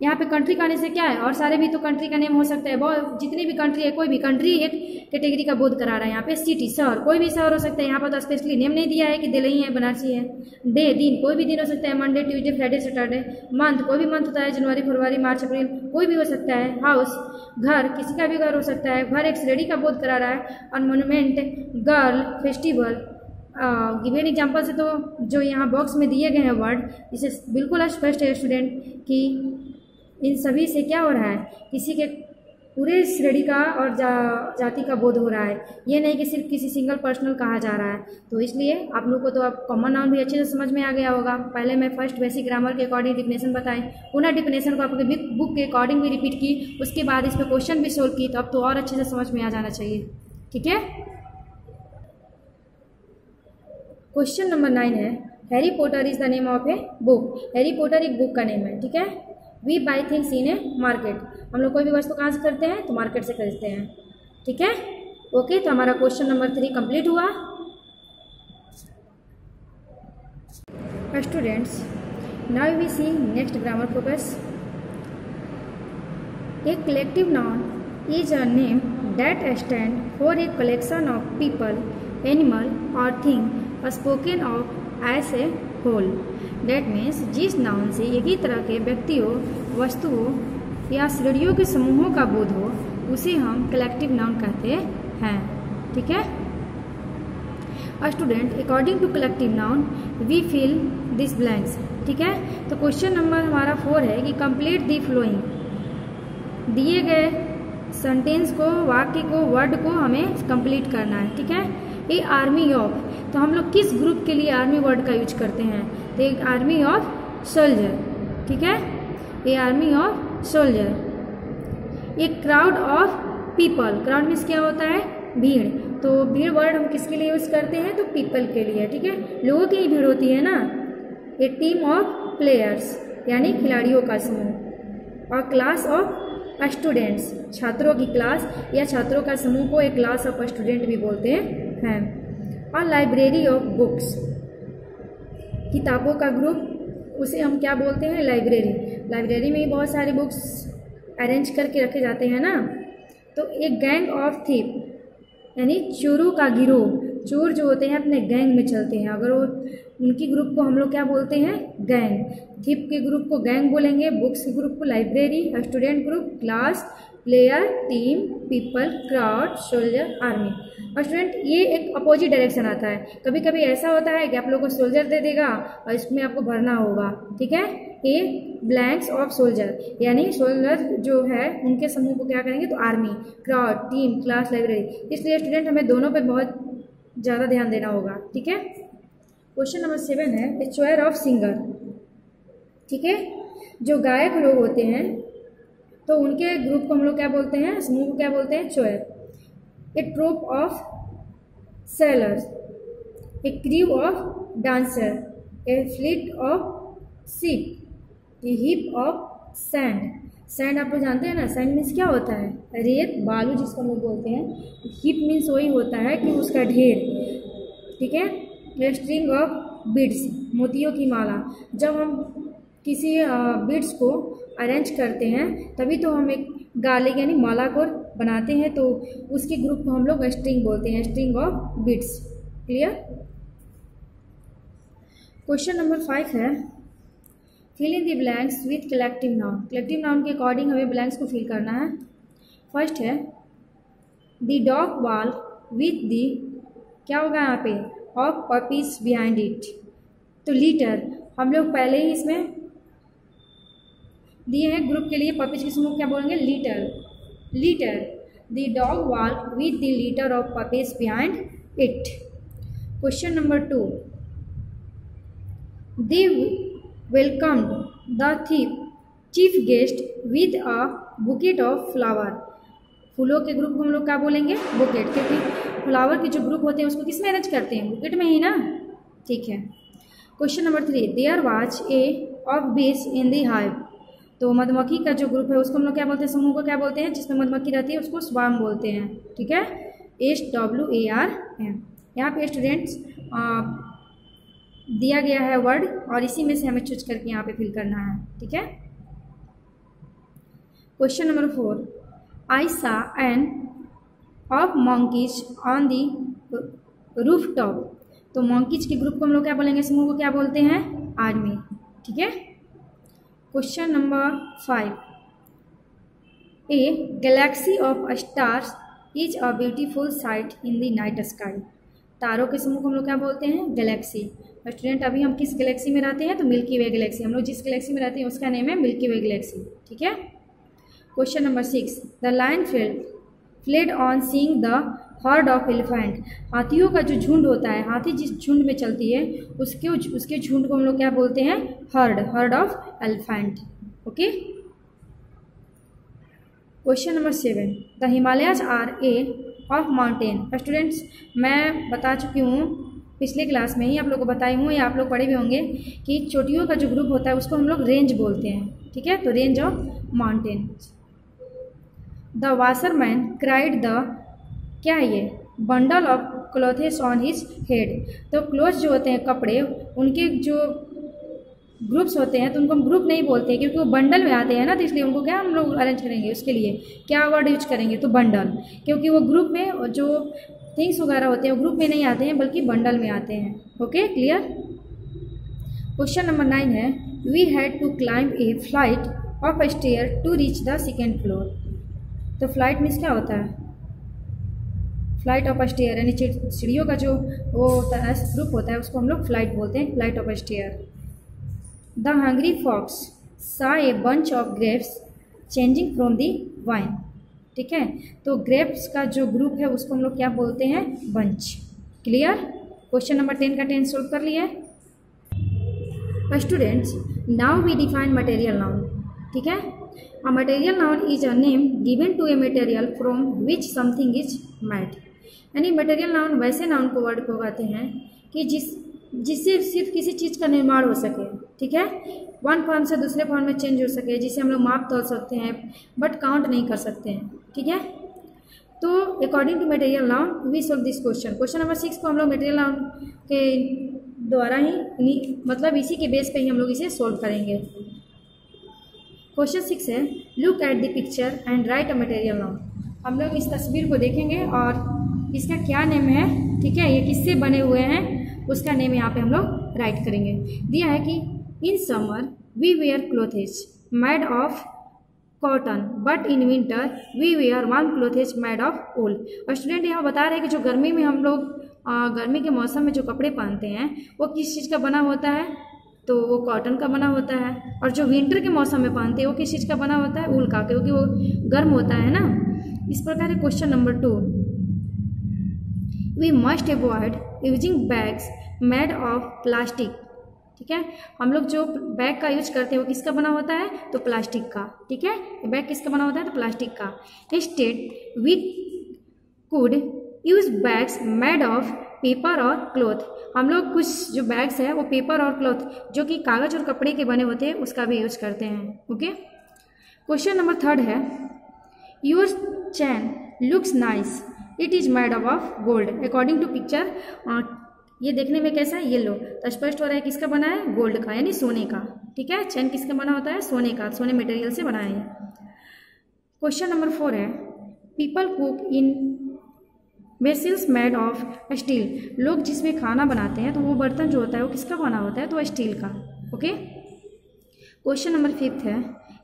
यहाँ पे कंट्री का आने से क्या है, और सारे भी तो कंट्री का नेम हो सकता है, बहुत जितनी भी कंट्री है, कोई भी कंट्री एक कैटेगरी का बोध करा रहा है। यहाँ पे सिटी शहर, कोई भी शहर हो सकता है, यहाँ पर तो स्पेशली नेम नहीं दिया है कि दिल्ली है बनारसी है। डे दिन, कोई भी दिन हो सकता है, Monday Tuesday Friday Saturday. Month, कोई भी मंथ होता है, जनवरी फरवरी मार्च अप्रैल, कोई भी हो सकता है। हाउस, घर, किसी का भी घर हो सकता है। घर एक श्रेणी का बोध करा रहा है। और monument, girl, festival. Given example से तो जो यहाँ बॉक्स में दिए गए हैं वर्ड, इसे बिल्कुल स्पष्ट है स्टूडेंट कि इन सभी से क्या हो रहा है, किसी के पूरे श्रेणी का और जाति का बोध हो रहा है। ये नहीं कि सिर्फ किसी सिंगल पर्सनल कहा जा रहा है। तो इसलिए आप लोग को तो अब कॉमन नाउन भी अच्छे से समझ में आ गया होगा। पहले मैं फर्स्ट बेसिक ग्रामर के अकॉर्डिंग डिफिनेशन बताई, पुनः डिफिनेशन को आपके बुक के अकॉर्डिंग भी रिपीट की, उसके बाद इस पर क्वेश्चन भी सोल्व की, तो अब तो और अच्छे से समझ में आ जाना चाहिए। ठीक है। क्वेश्चन नंबर 9 है, Harry Potter is the name of a book. Harry Potter एक बुक का नेम है। ठीक है। We buy things in a market, हम लोग कोई भी वस्तु कहाँ से करते हैं, तो मार्केट से खरीदते हैं। ठीक है। ओके, तो हमारा क्वेश्चन नंबर 3 कंप्लीट हुआ। Students, now we see next grammar focus. A collective noun is a name that stand for a collection of people, animal और thing spoken of as a whole. That means जिस noun से एक ही तरह के व्यक्तियों, वस्तुओं या श्रेणियों के समूहों का बोध हो, उसे हम कलेक्टिव नाउन कहते हैं। ठीक है। Student, according to collective noun we fill this blanks. ठीक है। तो क्वेश्चन नंबर हमारा 4 है कि कंप्लीट दी फ्लोइंग। दिए गए सेंटेंस को, वाक्य को, वर्ड को हमें कंप्लीट करना है। ठीक है। ए आर्मी ऑफ, तो हम लोग किस ग्रुप के लिए आर्मी वर्ड का यूज करते हैं, तो एक आर्मी ऑफ सोल्जर। ठीक है। ए आर्मी ऑफ सोल्जर। एक crowd of people, crowd means क्या होता है, भीड़, तो भीड़ वर्ड हम किसके लिए यूज करते हैं, तो पीपल के लिए। ठीक है। लोगों की ही भीड़ होती है ना। ए टीम ऑफ प्लेयर्स, यानी खिलाड़ियों का समूह। और क्लास ऑफ स्टूडेंट्स, छात्रों की क्लास या छात्रों का समूह को एक क्लास ऑफ स्टूडेंट भी बोलते हैं। और लाइब्रेरी ऑफ बुक्स, किताबों का ग्रुप, उसे हम क्या बोलते हैं, लाइब्रेरी। लाइब्रेरी में ही बहुत सारे बुक्स अरेंज करके रखे जाते हैं ना। तो एक गैंग ऑफ थीप, यानी चोरों का गिरोह। चोर जो होते हैं अपने गैंग में चलते हैं, अगर वो उनकी ग्रुप को हम लोग क्या बोलते हैं, गैंग। थीप के ग्रुप को गैंग बोलेंगे, बुक्स के ग्रुप को library, student group class, player team, people crowd, soldier army. और स्टूडेंट, ये एक अपोजिट डायरेक्शन आता है। कभी कभी ऐसा होता है कि आप लोगों को सोल्जर दे देगा और इसमें आपको भरना होगा। ठीक है। ए ब्लैंक्स ऑफ सोल्जर, यानी सोल्जर जो है उनके समूह को क्या करेंगे, तो army, crowd, team, class, library. इसलिए स्टूडेंट हमें दोनों पे बहुत ज़्यादा ध्यान देना होगा। ठीक है। क्वेश्चन नंबर 7 है, ए चोयर ऑफ सिंगर। ठीक है। जो गायक लोग होते हैं तो उनके ग्रुप को हम लोग क्या बोलते हैं, समूह को क्या बोलते हैं, choir. A troop of sailors, a crew of dancer, a fleet of ship, a heap of sand. Sand आप लोग जानते हैं ना, सैंड मीन्स क्या होता है, रेत, बालू जिसको हम लोग बोलते हैं। हीप मीन्स वही होता है कि उसका ढेर। ठीक है। ए स्ट्रिंग ऑफ बीड्स, मोतियों की माला। जब हम किसी बीड्स को अरेंज करते हैं तभी तो हम एक गाले यानी माला को बनाते हैं, तो उसके ग्रुप को हम लोग स्ट्रिंग बोलते हैं, string of beads. Clear. Question number 5 है, fill in the blanks with collective noun. Collective noun के अकॉर्डिंग हमें ब्लैंक्स को फिल करना है। फर्स्ट है, the dog walk with the, क्या होगा यहाँ पे, ऑफ पपीज बिहाइंड इट। तो लीटर, हम लोग पहले ही इसमें दिए हैं ग्रुप के लिए पपीज के समूह, क्या बोलेंगे, litre. Litre, the dog walk with the litre of puppies behind it. Question number 2, they welcomed the chief guest with a bouquet of flower. फूलों के ग्रुप को हम लोग क्या बोलेंगे, बुकेट, क्योंकि फ्लावर के जो ग्रुप होते हैं उसको किस में अरेंज करते हैं, बुकेट में ही ना। ठीक है। Question number 3, there was a of bees in the hive. तो मधुमक्खी का जो ग्रुप है उसको हम लोग क्या बोलते हैं, समूह को क्या बोलते हैं, जिसमें मधुमक्खी रहती है उसको स्वार्म बोलते हैं। ठीक है। SWARM। यहाँ पे स्टूडेंट्स दिया गया है वर्ड और इसी में से हमें चूज करके यहाँ पे फिल करना है। ठीक है। Question number 4, I saw an of monkeys on the roof top. तो मंकीज के ग्रुप को हम लोग क्या बोलेंगे, समूह को क्या बोलते हैं, आर्मी। ठीक है। Question number 5, A Galaxy of stars is a beautiful sight in the night sky. तारों के समूह को हम लोग क्या बोलते हैं, गैलेक्सी। स्टूडेंट अभी हम किस गैलेक्सी में रहते हैं, तो मिल्की वे गैलेक्सी। हम लोग जिस गैलेक्सी में रहते हैं उसका नेम है मिल्की वे गैलेक्सी। ठीक है। Question number 6, the lion fled on seeing the herd of elephant. हाथियों का जो झुंड होता है, हाथी जिस झुंड में चलती है उसके झुंड को हम लोग क्या बोलते हैं, herd of elephant. Okay. Question number 7, the Himalayas are a of mountain. Students मैं बता चुकी हूँ पिछले क्लास में ही, आप लोग को बताई हूँ या आप लोग पढ़े भी होंगे कि चोटियों का जो ग्रुप होता है उसको हम लोग रेंज बोलते हैं। ठीक है। तो range of mountain. The washerman cried the, क्या है ये, bundle of clothes on his head. तो क्लोथ जो होते हैं कपड़े, उनके जो ग्रुप्स होते हैं तो उनको हम ग्रुप नहीं बोलते हैं क्योंकि वो बंडल में आते हैं ना, तो इसलिए उनको क्या हम लोग अरेंज करेंगे, उसके लिए क्या वर्ड यूज करेंगे, तो बंडल। क्योंकि वो ग्रुप में जो थिंग्स वगैरह होते हैं वो ग्रुप में नहीं आते हैं बल्कि बंडल में आते हैं। Okay, clear. क्वेश्चन नंबर 9 है, we had to climb a flight of stair to reach the second floor. तो फ्लाइट मीन्स क्या होता है, फ्लाइट ऑफ स्टेयर, यानी सीढ़ियों का जो वो होता है ग्रुप होता है उसको हम लोग फ्लाइट बोलते हैं, flight of stair. The hungry fox saw a bunch of grapes changing from the vine. ठीक है। तो ग्रेप्स का जो ग्रुप है उसको हम लोग क्या बोलते हैं, बंच। क्लियर। क्वेश्चन नंबर 10 का 10 सोल्व कर लिया। Students now we define material noun. ठीक है। A material noun is a name given to a material from which something is made. यानी मटेरियल नाउन वैसे नाउन को वर्ड को कहते हैं कि जिससे सिर्फ किसी चीज़ का निर्माण हो सके। ठीक है। वन फॉर्म से दूसरे फॉर्म में चेंज हो सके, जिसे हम लोग माप तोल सकते हैं बट काउंट नहीं कर सकते हैं। ठीक है। तो according to material noun we solve this question. Question number 6 को हम लोग मटेरियल नाउन के द्वारा ही, मतलब इसी के बेस पे ही हम लोग इसे सोल्व करेंगे। क्वेश्चन 6 है, look at the picture and right a material noun. हम लोग इस तस्वीर को देखेंगे और इसका क्या नेम है, ठीक है, ये किससे बने हुए हैं उसका नेम यहाँ पे हम लोग राइट करेंगे। दिया है कि in summer we wear clothes made of cotton but in winter we wear warm clothes made of wool. और स्टूडेंट यहाँ बता रहे हैं कि जो गर्मी में हम लोग गर्मी के मौसम में जो कपड़े पहनते हैं वो किस चीज़ का बना होता है, तो वो कॉटन का बना होता है। और जो विंटर के मौसम में पहनते हैं वो किस चीज़ का बना होता है, वूल का, क्योंकि वो गर्म होता है ना। इस प्रकार है question number 2, we must avoid using bags made of plastic. ठीक है। हम लोग जो बैग का यूज करते हैं वो किसका बना होता है, तो प्लास्टिक का। ठीक है। बैग किसका बना होता है, तो प्लास्टिक का। Instead we could use bags made of paper और क्लॉथ। हम लोग कुछ जो बैग्स है वो पेपर और क्लॉथ जो कि कागज और कपड़े के बने होते हैं उसका भी यूज करते हैं। ओके। क्वेश्चन नंबर 3 है, your chain looks nice it is made of gold according to picture. ये देखने में कैसा है, येलो, तो स्पष्ट हो रहा है किसका बना है, गोल्ड का, यानी सोने का। ठीक है। चैन किसका बना होता है, सोने का, सोने मटेरियल से बना है। क्वेश्चन नंबर 4 है, people cook in vessels made of steel. लोग जिसमें खाना बनाते हैं तो वो बर्तन जो होता है वो किसका बना होता है, तो स्टील का। ओके। क्वेश्चन नंबर 5 है,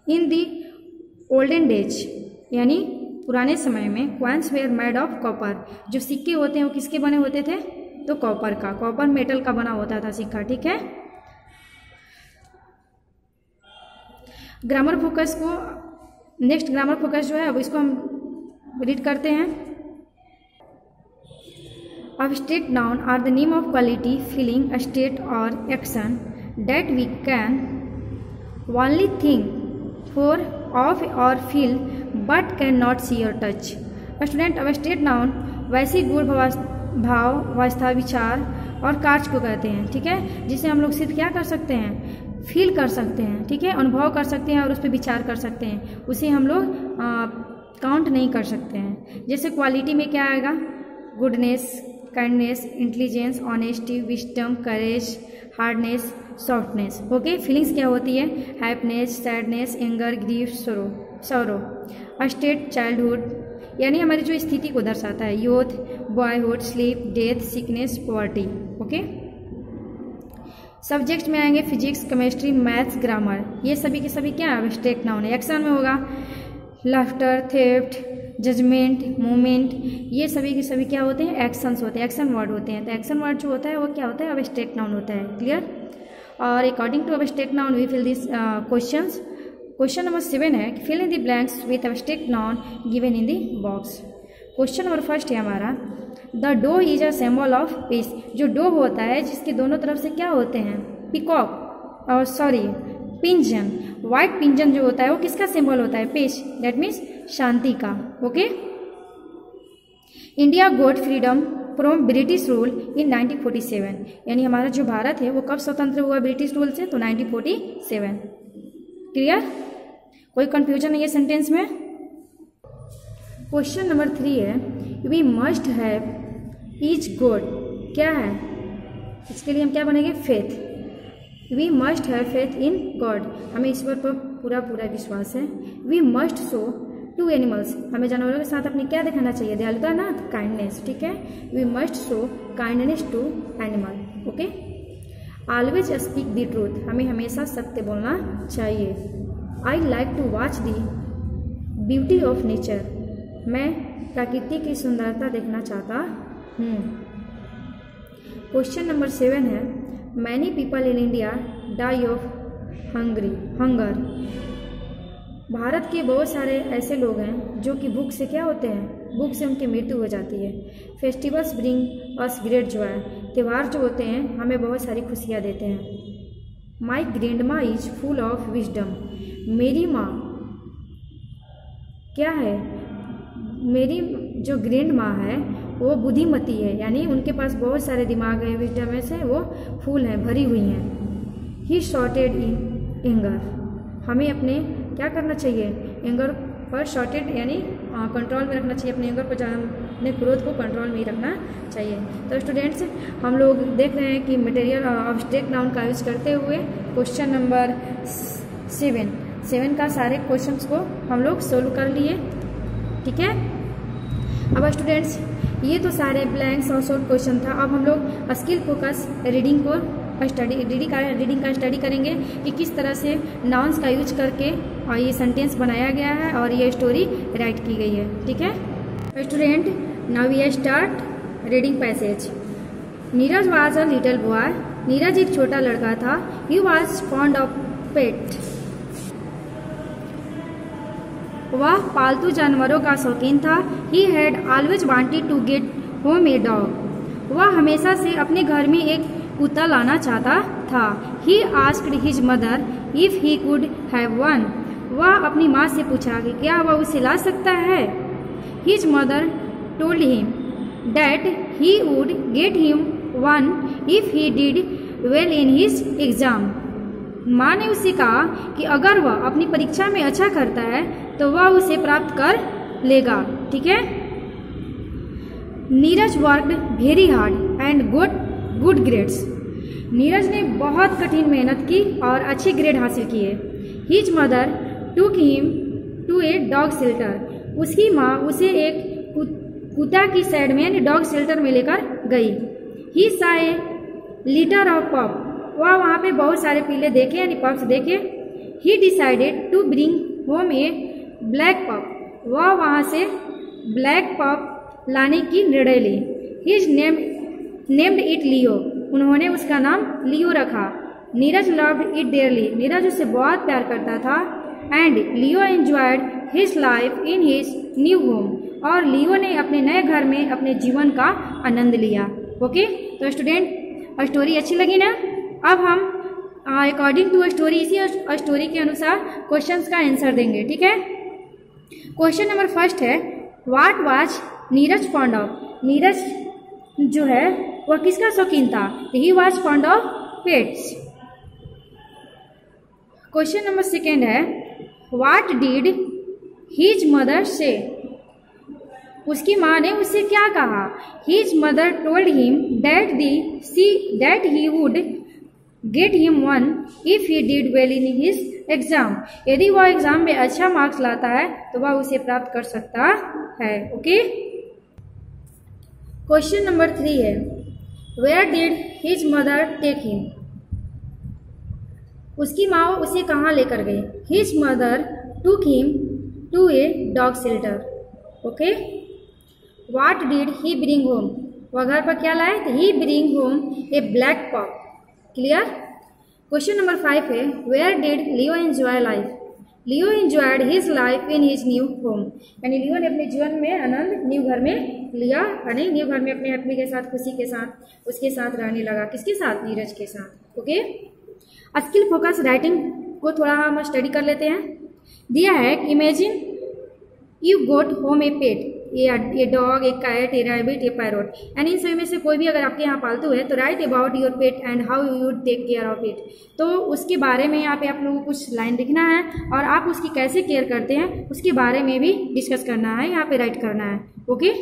इन दी ओल्डन डेज, यानी पुराने समय में coins were made of copper. जो सिक्के होते हैं वो किसके बने होते थे, तो कॉपर का, कॉपर मेटल का बना होता था सिक्का। ठीक है। ग्रामर फोकस को, नेक्स्ट ग्रामर फोकस जो है अब इसको हम रीड करते हैं। Abstract noun are the name of quality, feeling, a state or action that we can only think for, of or feel but cannot see or touch. Student abstract noun वैसी गुण भाव, अवस्था, विचार और कार्य को कहते हैं। ठीक है। जिसे हम लोग सिर्फ क्या कर सकते हैं, फील कर सकते हैं। ठीक है। अनुभव कर सकते हैं और उस पर विचार कर सकते हैं, उसे हम लोग काउंट नहीं कर सकते हैं। जैसे क्वालिटी में क्या आएगा, goodness, kindness, intelligence, honesty, wisdom, courage, hardness, softness. Okay. Feelings क्या होती है, happiness, sadness, anger, grief, sorrow. Sorrow. State childhood यानी हमारी जो स्थिति को दर्शाता है, youth, boyhood, sleep, death, sickness, poverty. Okay, subject में आएंगे फिजिक्स, केमिस्ट्री, मैथ्स, ग्रामर। ये सभी के सभी क्या है, एब्स्ट्रैक्ट नाउन है। एक्शन में होगा लाफ्टर, थेफ्ट, जजमेंट, मूवमेंट, ये सभी के सभी क्या होते हैं, एक्शंस होते हैं, एक्शन वर्ड होते हैं। तो एक्शन वर्ड जो होता है वो क्या होता है, एब्स्ट्रैक्ट नाउन होता है। क्लियर। और according to abstract noun we fill this questions. Question number 7 है fill in the blanks with abstract noun given in the box. Question number 1 है हमारा, the dove is a symbol of peace. जो dove होता है जिसके दोनों तरफ से क्या होते हैं, पिकॉक और सॉरी पिंजन। व्हाइट पिंजन जो होता है वो किसका सिंबल होता है, पीस, दैट मीन्स शांति का। Okay. India got freedom from British rule in 1947। यानी हमारा जो भारत है वो कब स्वतंत्र हुआ ब्रिटिश रूल से, तो 1947। क्लियर। कोई कंफ्यूजन नहीं है सेंटेंस में। क्वेश्चन नंबर 3 है we must have is God. क्या है, इसके लिए हम क्या बनेंगे, faith. We must have faith in God, हमें ईश्वर पर पूरा पूरा विश्वास है। We must show to animals, हमें जानवरों के साथ अपनी क्या दिखाना चाहिए, दयालुता ना, काइंडनेस। ठीक है, we must show kindness to animal. Okay. Always speak the truth, हमें हमेशा सत्य बोलना चाहिए। I like to watch the beauty of nature, मैं प्रकृति की सुंदरता देखना चाहता हूँ। क्वेश्चन नंबर 7 है many people in India die of hunger. Bharat के बहुत सारे ऐसे लोग हैं जो कि भूख से क्या होते हैं, भूख से उनकी मृत्यु हो जाती है। Festivals bring us great Joy, त्यौहार जो होते हैं हमें बहुत सारी खुशियाँ देते हैं। माई ग्रैंड माँ इज फुल ऑफ विजडम, मेरी माँ क्या है, मेरी जो ग्रैंड माँ है वो बुद्धिमती है, यानी उनके पास बहुत सारे दिमाग है, विजडम में से वो फूल हैं, भरी हुई हैं। ही शॉर्टेड इन एंगर, हमें अपने क्या करना चाहिए, एंगर पर शॉर्टेड यानी कंट्रोल में रखना चाहिए, अपने एंगर पर अपने क्रोध को कंट्रोल में ही रखना चाहिए। तो स्टूडेंट्स हम लोग देख रहे हैं कि मटेरियल ऑब्जेक्ट नाउन का यूज करते हुए क्वेश्चन नंबर 7 का सारे क्वेश्चंस को हम लोग सोल्व कर लिए। ठीक है। अब स्टूडेंट्स ये तो सारे ब्लैंक्स और शॉर्ट क्वेश्चन था। अब हम लोग स्किल फोकस रीडिंग का स्टडी करेंगे कि किस तरह से नाउन्स का यूज करके और ये सेंटेंस बनाया गया है और ये स्टोरी राइट की गई है। ठीक है student, now we start reading passage. Neeraj was a little boy, Neeraj एक छोटा लड़का था। He was fond of pet, वह पालतू जानवरों का शौकीन था। He had always wanted to get home a dog, वह हमेशा से अपने घर में एक कुत्ता लाना चाहता था। He asked his mother if he could have one, वह अपनी माँ से पूछा कि क्या वह उसे ला सकता है। His mother told him that he would get him one if he did well in his exam, माँ ने उसे कहा कि अगर वह अपनी परीक्षा में अच्छा करता है तो वह उसे प्राप्त कर लेगा। ठीक है। Neeraj worked very hard and got good grades, Neeraj ने बहुत कठिन मेहनत की और अच्छे ग्रेड हासिल किए। His mother took him to a dog shelter, उसकी माँ उसे एक कुत्ता की शेड में डॉग शेल्टर में लेकर गई। ही सा ए लिटर ऑफ पप, वह वहाँ पे बहुत सारे पीले देखे यानी पप्स देखे। He decided to bring home a black pup, वह वहाँ से ब्लैक पप लाने की निर्णय ली। हिज नेम्ड इट लियो, उन्होंने उसका नाम लियो रखा। Neeraj loved it dearly, Neeraj उसे बहुत प्यार करता था। And Leo enjoyed his life in his new home, और लियो ने अपने नए घर में अपने जीवन का आनंद लिया। ओके। तो स्टूडेंट स्टोरी अच्छी लगी ना। अब हम अकॉर्डिंग टू स्टोरी इसी स्टोरी के अनुसार क्वेश्चंस का आंसर देंगे। ठीक है। क्वेश्चन नंबर 1 है what was Neeraj fond of, Neeraj जो है वह किसका शौकीन था, he was fond of pets. Question number 2 है व्हाट डिड हिज मदर से, उसकी माँ ने उससे क्या कहा। His mother told him that he would get him one if he did well in his exam. यदि वह एग्जाम में अच्छा मार्क्स लाता है तो वह उसे प्राप्त कर सकता है। ओके। क्वेश्चन नंबर 3 है, where did his mother take him? उसकी माँ उसे कहाँ लेकर गई? His mother took him to a dog shelter. Okay. What did he bring home? वह घर पर क्या लाए? तो he bring home a black pup. Clear. Question number 5 है, where did Leo enjoy life? Leo enjoyed his life in his new home. यानी Leo ने अपने जीवन में आनंद न्यू घर में लिया, यानी न्यू घर में अपने हैप्पी के साथ, खुशी के साथ उसके साथ रहने लगा। किसके साथ? नीरज के साथ। ओके। स्किल फोकस राइटिंग को थोड़ा हम स्टडी कर लेते हैं। दिया है, imagine you got home a pet, a dog, a cat, a rabbit, a parrot. यानी इन सभी में से कोई भी अगर आपके यहाँ पालतू है तो write about your pet and how you would take care of it. तो उसके बारे में यहाँ पे आप लोगों को कुछ लाइन लिखना है और आप उसकी कैसे केयर करते हैं उसके बारे में भी डिस्कस करना है, यहाँ पे राइट करना है। Okay.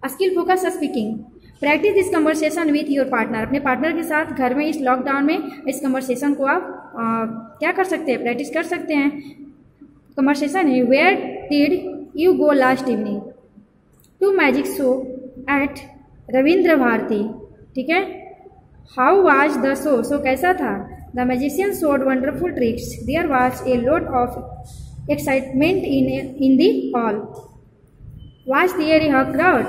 Skill focus speaking, practice this conversation with your partner. अपने पार्टनर के साथ घर में इस लॉकडाउन में इस कन्वर्सेशन को आप क्या कर सकते हैं? प्रैक्टिस कर सकते हैं। कन्वर्सेशन है, where did you go last evening? To magic show at Rabindra Bharati. ठीक है। How was the show? Show कैसा था? The magician showed wonderful tricks, there was a lot of excitement in the hall. Was there a crowd?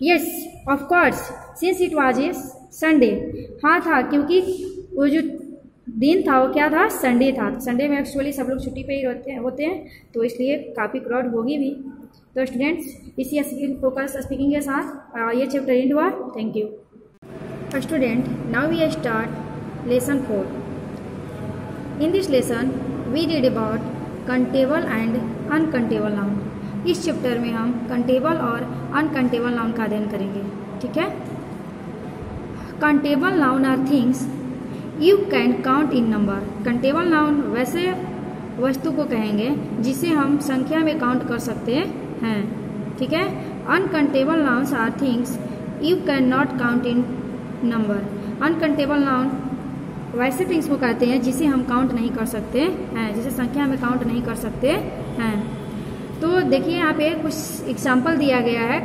Yes of course since it was a Sunday. हाँ था, क्योंकि वो जो दिन था वो क्या था? संडे था। संडे में एक्चुअली सब लोग छुट्टी पे ही होते हैं तो इसलिए काफ़ी क्राउड होगी भी। तो स्टूडेंट्स, इसी स्किल फोकस स्पीकिंग के साथ ये चैप्टर एंड हुआ। Thank you student. Now we start lesson 4। In this lesson we read about countable and uncountable noun. इस चैप्टर में हम कंटेबल और अनकंटेबल नाउन का अध्ययन करेंगे। ठीक है। Countable noun are things you can count in number. Countable noun वैसे वस्तु को कहेंगे जिसे हम संख्या में काउंट कर सकते हैं। ठीक है। Uncountable nouns are things you can not count in number. Uncountable noun वैसे थिंग्स को कहते हैं जिसे हम काउंट नहीं कर सकते हैं, जिसे संख्या में काउंट नहीं कर सकते हैं। तो देखिए यहाँ पे कुछ एग्जाम्पल दिया गया है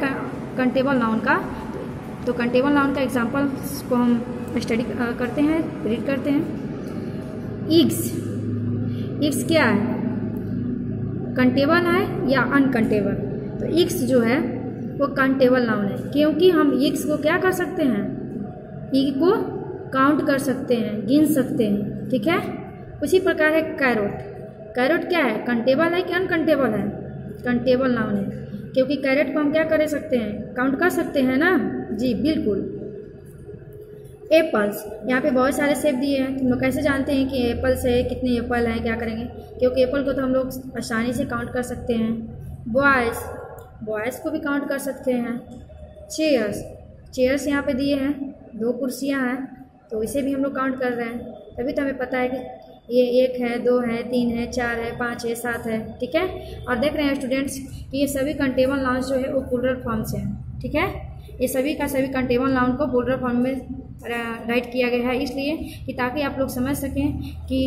कंटेबल नाउन का। तो कंटेबल नाउन का एग्जाम्पल को हम स्टडी करते हैं, रीड करते हैं। इग्स, इग्स क्या है? कंटेबल है या अनकंटेबल? तो इग्स जो है वो कंटेबल नाउन है, क्योंकि हम इग्स को क्या कर सकते हैं? इग को काउंट कर सकते हैं, गिन सकते हैं। ठीक है। उसी प्रकार है कैरोट। कैरोट क्या है? कंटेबल है कि अनकंटेबल है? कंटेबल नाउन है, क्योंकि कैरेट को हम क्या कर सकते हैं? काउंट कर सकते हैं ना। जी बिल्कुल। एप्पल्स, यहाँ पे बहुत सारे सेब दिए हैं। तुम लोग कैसे जानते हैं कि एप्पल्स है, कितने एप्पल हैं, क्या करेंगे? क्योंकि एप्पल को तो हम लोग आसानी से काउंट कर सकते हैं। बॉयज़, बॉयज़ को भी काउंट कर सकते हैं। चेयर्स, चेयर्स यहाँ पे दिए हैं, 2 कुर्सियाँ हैं तो इसे भी हम लोग काउंट कर रहे हैं, तभी तो हमें पता है कि ये 1 है, 2 है, 3 है, 4 है, 5 है, 7 है। ठीक है। और देख रहे हैं स्टूडेंट्स कि ये सभी कंटेबल नाउन्स जो है वो प्लूरल फॉर्म से हैं। ठीक है। ये सभी का सभी कंटेबल नाउन को प्लूरल फॉर्म में राइट किया गया है, इसलिए कि ताकि आप लोग समझ सकें कि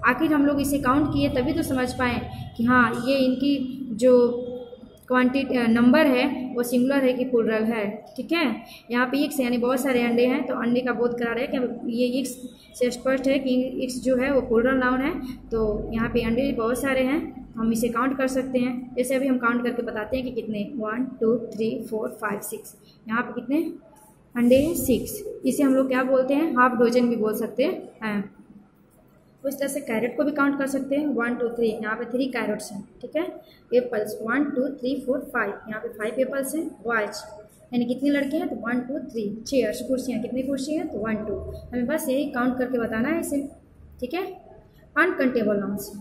आखिर हम लोग इसे काउंट किए तभी तो समझ पाएँ कि हाँ ये इनकी जो क्वांटिटी नंबर है वो सिंगुलर है कि प्लूरल है। ठीक है। यहाँ पे इक्स यानी बहुत सारे अंडे हैं तो अंडे का बोध करा रहे हैं कि ये इक्स से स्पष्ट है कि इक्स जो है वो प्लूरल नाउन है। तो यहाँ पे अंडे बहुत सारे हैं, हम इसे काउंट कर सकते हैं। जैसे अभी हम काउंट करके बताते हैं कि कितने 1 2 3 4 5 6। यहाँ पे कितने अंडे हैं? 6। इसे हम लोग क्या बोलते हैं? हाफ डोजन भी बोल सकते हैं। उस तरह से कैरेट को भी काउंट कर सकते हैं। 1 2 3, यहाँ पे 3 कैरेट्स हैं। ठीक है। एप्पल्स 1 2 3 4 5, यहाँ पे 5 एप्पल्स हैं। बॉयज यानी कितने लड़के हैं? तो 1 2 3। चेयर्स, कुर्सियाँ, कितनी कुर्सी हैं? तो 1 2। हमें बस यही काउंट करके बताना है इसे। ठीक है। अनकाउंटेबल नाउन्स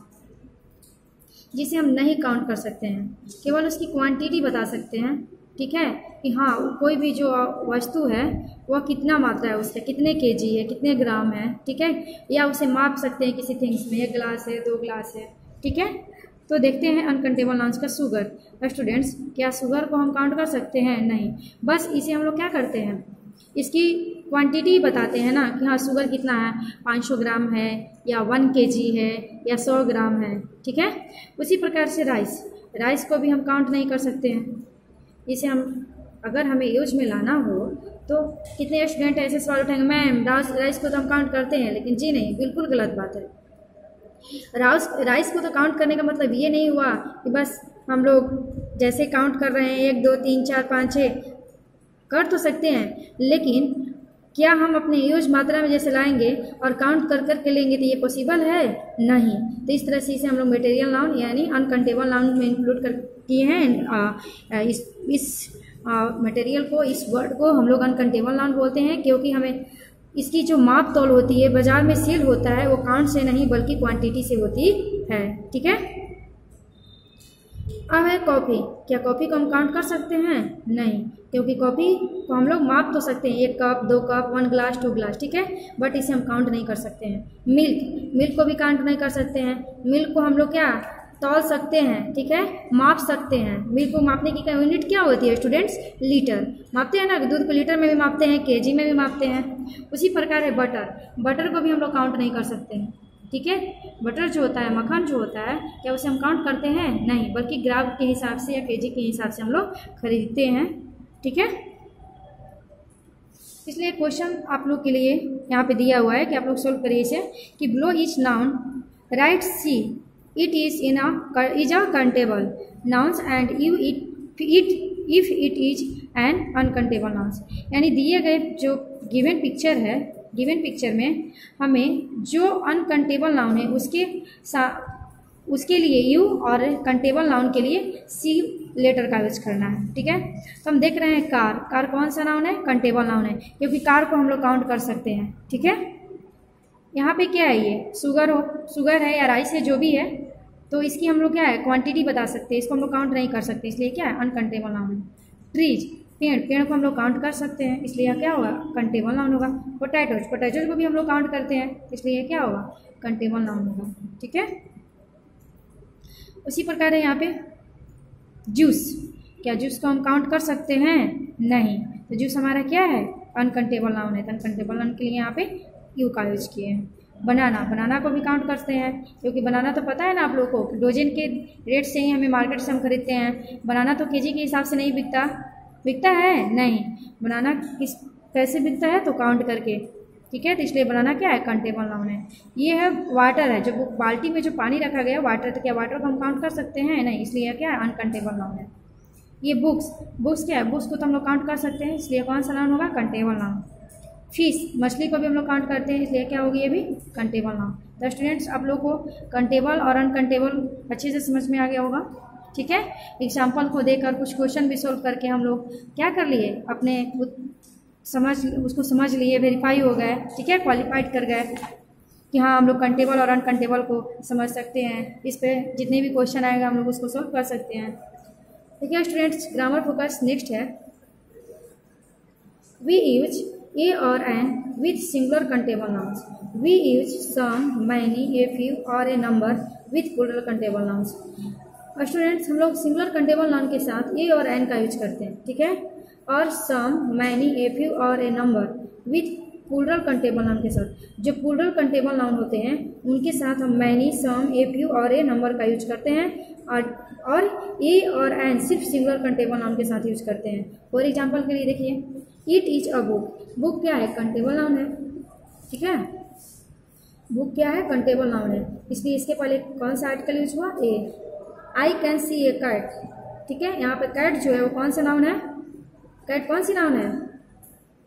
जिसे हम नहीं काउंट कर सकते हैं, केवल उसकी क्वांटिटी बता सकते हैं। ठीक है। कि हाँ कोई भी जो वस्तु है वह कितना मात्रा है, उसका कितने केजी है, कितने ग्राम है। ठीक है। या उसे माप सकते हैं किसी थिंग्स में, 1 ग्लास है, 2 ग्लास है। ठीक है। तो देखते हैं अनकाउंटेबल नाउन्स का शुगर। स्टूडेंट्स, क्या शुगर को हम काउंट कर सकते हैं? नहीं। बस इसे हम लोग क्या करते हैं, इसकी क्वांटिटी बताते हैं ना कि हाँ शुगर कितना है, 500 ग्राम है या 1 kg है या 100 ग्राम है, ठीक है। उसी प्रकार से राइस को भी हम काउंट नहीं कर सकते हैं। इसे हम अगर हमें यूज में लाना हो तो कितने स्टूडेंट ऐसे सवाल उठाएंगे, मैम राइस को तो हम काउंट करते हैं, लेकिन जी नहीं, बिल्कुल गलत बात है। राइस को तो काउंट करने का मतलब ये नहीं हुआ कि बस हम लोग जैसे काउंट कर रहे हैं 1 2 3 4 5 6 कर तो सकते हैं, लेकिन क्या हम अपने यूज मात्रा में जैसे लाएंगे और काउंट कर कर के लेंगे तो ये पॉसिबल है नहीं। तो इस तरह से इसे हम लोग मटेरियल नाउन यानी अनकाउंटेबल नाउन में इंक्लूड कर किए हैं। इस मटेरियल को, इस वर्ड को हम लोग अनकाउंटेबल नाउन बोलते हैं, क्योंकि हमें इसकी जो माप तौल होती है बाजार में सेल होता है वो काउंट से नहीं बल्कि क्वांटिटी से होती है, ठीक है। अब है कॉफ़ी। क्या कॉफ़ी को हम काउंट कर सकते हैं? नहीं, क्योंकि कॉफ़ी को हम लोग माप तो सकते हैं, 1 कप 2 कप 1 ग्लास 2 ग्लास, ठीक है, बट इसे हम काउंट नहीं कर सकते हैं। मिल्क को भी काउंट नहीं कर सकते हैं। मिल्क को हम लोग क्या तौल सकते हैं, ठीक है, माप सकते हैं। मिल्क को मापने की यूनिट क्या होती है स्टूडेंट्स? लीटर। मापते हैं ना, दूध को लीटर में भी मापते हैं, केजी में भी मापते हैं। उसी प्रकार है बटर को भी हम लोग काउंट नहीं कर सकते हैं, ठीक है। बटर जो होता है, मक्खन जो होता है, क्या उसे हम काउंट करते हैं? नहीं, बल्कि ग्राम के हिसाब से या केजी के हिसाब से हम लोग खरीदते हैं, ठीक है। इसलिए क्वेश्चन आप लोग के लिए यहाँ पे दिया हुआ है कि आप लोग सोल्व करिए इसे कि below each noun right see it is a countable nouns and you it if it is an uncountable nouns. यानी दिए गए जो गिवन पिक्चर है, गिवन पिक्चर में हमें जो अनकाउंटेबल नाउन है उसके लिए यू और काउंटेबल नाउन के लिए सी लेटर का यूज करना है, ठीक है। तो हम देख रहे हैं कार कौन सा नाउन है? काउंटेबल नाउन है, क्योंकि कार को हम लोग काउंट कर सकते हैं, ठीक है। यहाँ पे क्या है? ये शुगर है या राइस है, जो भी है, तो इसकी हम लोग क्या है क्वांटिटी बता सकते हैं, इसको हम लोग काउंट नहीं कर सकते, इसलिए क्या है अनकाउंटेबल नाउन है। ट्रीज पेड़ को हम लोग काउंट कर सकते हैं, इसलिए यह क्या होगा काउंटेबल नाउन होगा। पोटैटोज को भी हम लोग काउंट करते हैं, इसलिए क्या होगा काउंटेबल नाउन होगा, ठीक है। उसी प्रकार है यहाँ पे जूस। क्या जूस को हम काउंट कर सकते हैं? नहीं, तो जूस हमारा क्या है अनकाउंटेबल नाउन है, तो अनकाउंटेबल नाउन के लिए यहाँ पे यू का यूज किए हैं। बनाना को भी काउंट करते हैं, क्योंकि बनाना तो पता है ना आप लोगों को, डोजन के रेट से ही हमें मार्केट से हम खरीदते हैं। बनाना तो केजी के हिसाब से नहीं बिकता है, नहीं, बनाना किस कैसे बिकता है? तो काउंट करके, ठीक है। तो इसलिए बनाना क्या है काउंटेबल नाउन है। ये है वाटर है, जो बाल्टी में जो पानी रखा गया वाटर, तो क्या वाटर को हम काउंट कर सकते हैं? नहीं, इसलिए क्या है अनकाउंटेबल नाउन है। ये बुक्स क्या है? बुक्स को तो हम लोग काउंट कर सकते हैं, इसलिए कौन सा नाउन होगा? Countable noun. फिश मछली को भी हम लोग काउंट करते हैं, इसलिए क्या होगी? ये भी काउंटेबल नाउन। तो स्टूडेंट्स आप लोग को काउंटेबल और अनकाउंटेबल अच्छे से समझ में आ गया होगा, ठीक है। एग्जाम्पल को देकर कुछ क्वेश्चन भी सोल्व करके हम लोग क्या कर लिए, अपने उसको समझ लिए, वेरीफाई हो गए, ठीक है, क्वालिफाइड कर गए कि हाँ हम लोग काउंटेबल और अनकाउंटेबल को समझ सकते हैं। इस पे जितने भी क्वेश्चन आएगा हम लोग उसको सोल्व कर सकते हैं, ठीक है। स्टूडेंट्स ग्रामर फोकस नेक्स्ट है, वी यूज ए और an with singular countable nouns. We use some, many, a few और a number with plural countable nouns. Students हम लोग सिंगुलर काउंटेबल नाउन के साथ ए और एन का यूज करते हैं, ठीक है, और सम, मैनी, ए फ्यू और a number with plural countable noun के साथ। जो प्लूरल काउंटेबल नाउन होते हैं उनके साथ हम मैनी, सम, ए फ्यू और ए नंबर का यूज करते हैं, और ए और एन सिर्फ सिंगुलर काउंटेबल नाउन के साथ यूज करते हैं। फॉर एग्जाम्पल के लिए देखिए, इट इज अ बुक क्या है? काउंटेबल नाउन है, ठीक है। बुक क्या है? काउंटेबल नाउन है, इसलिए इसके पहले कौन सा आर्टिकल यूज हुआ? ए। I can see A cat, ठीक है, यहाँ पे कैट जो है वो कौन सा नाउन है? कैट कौन सी नाउन है?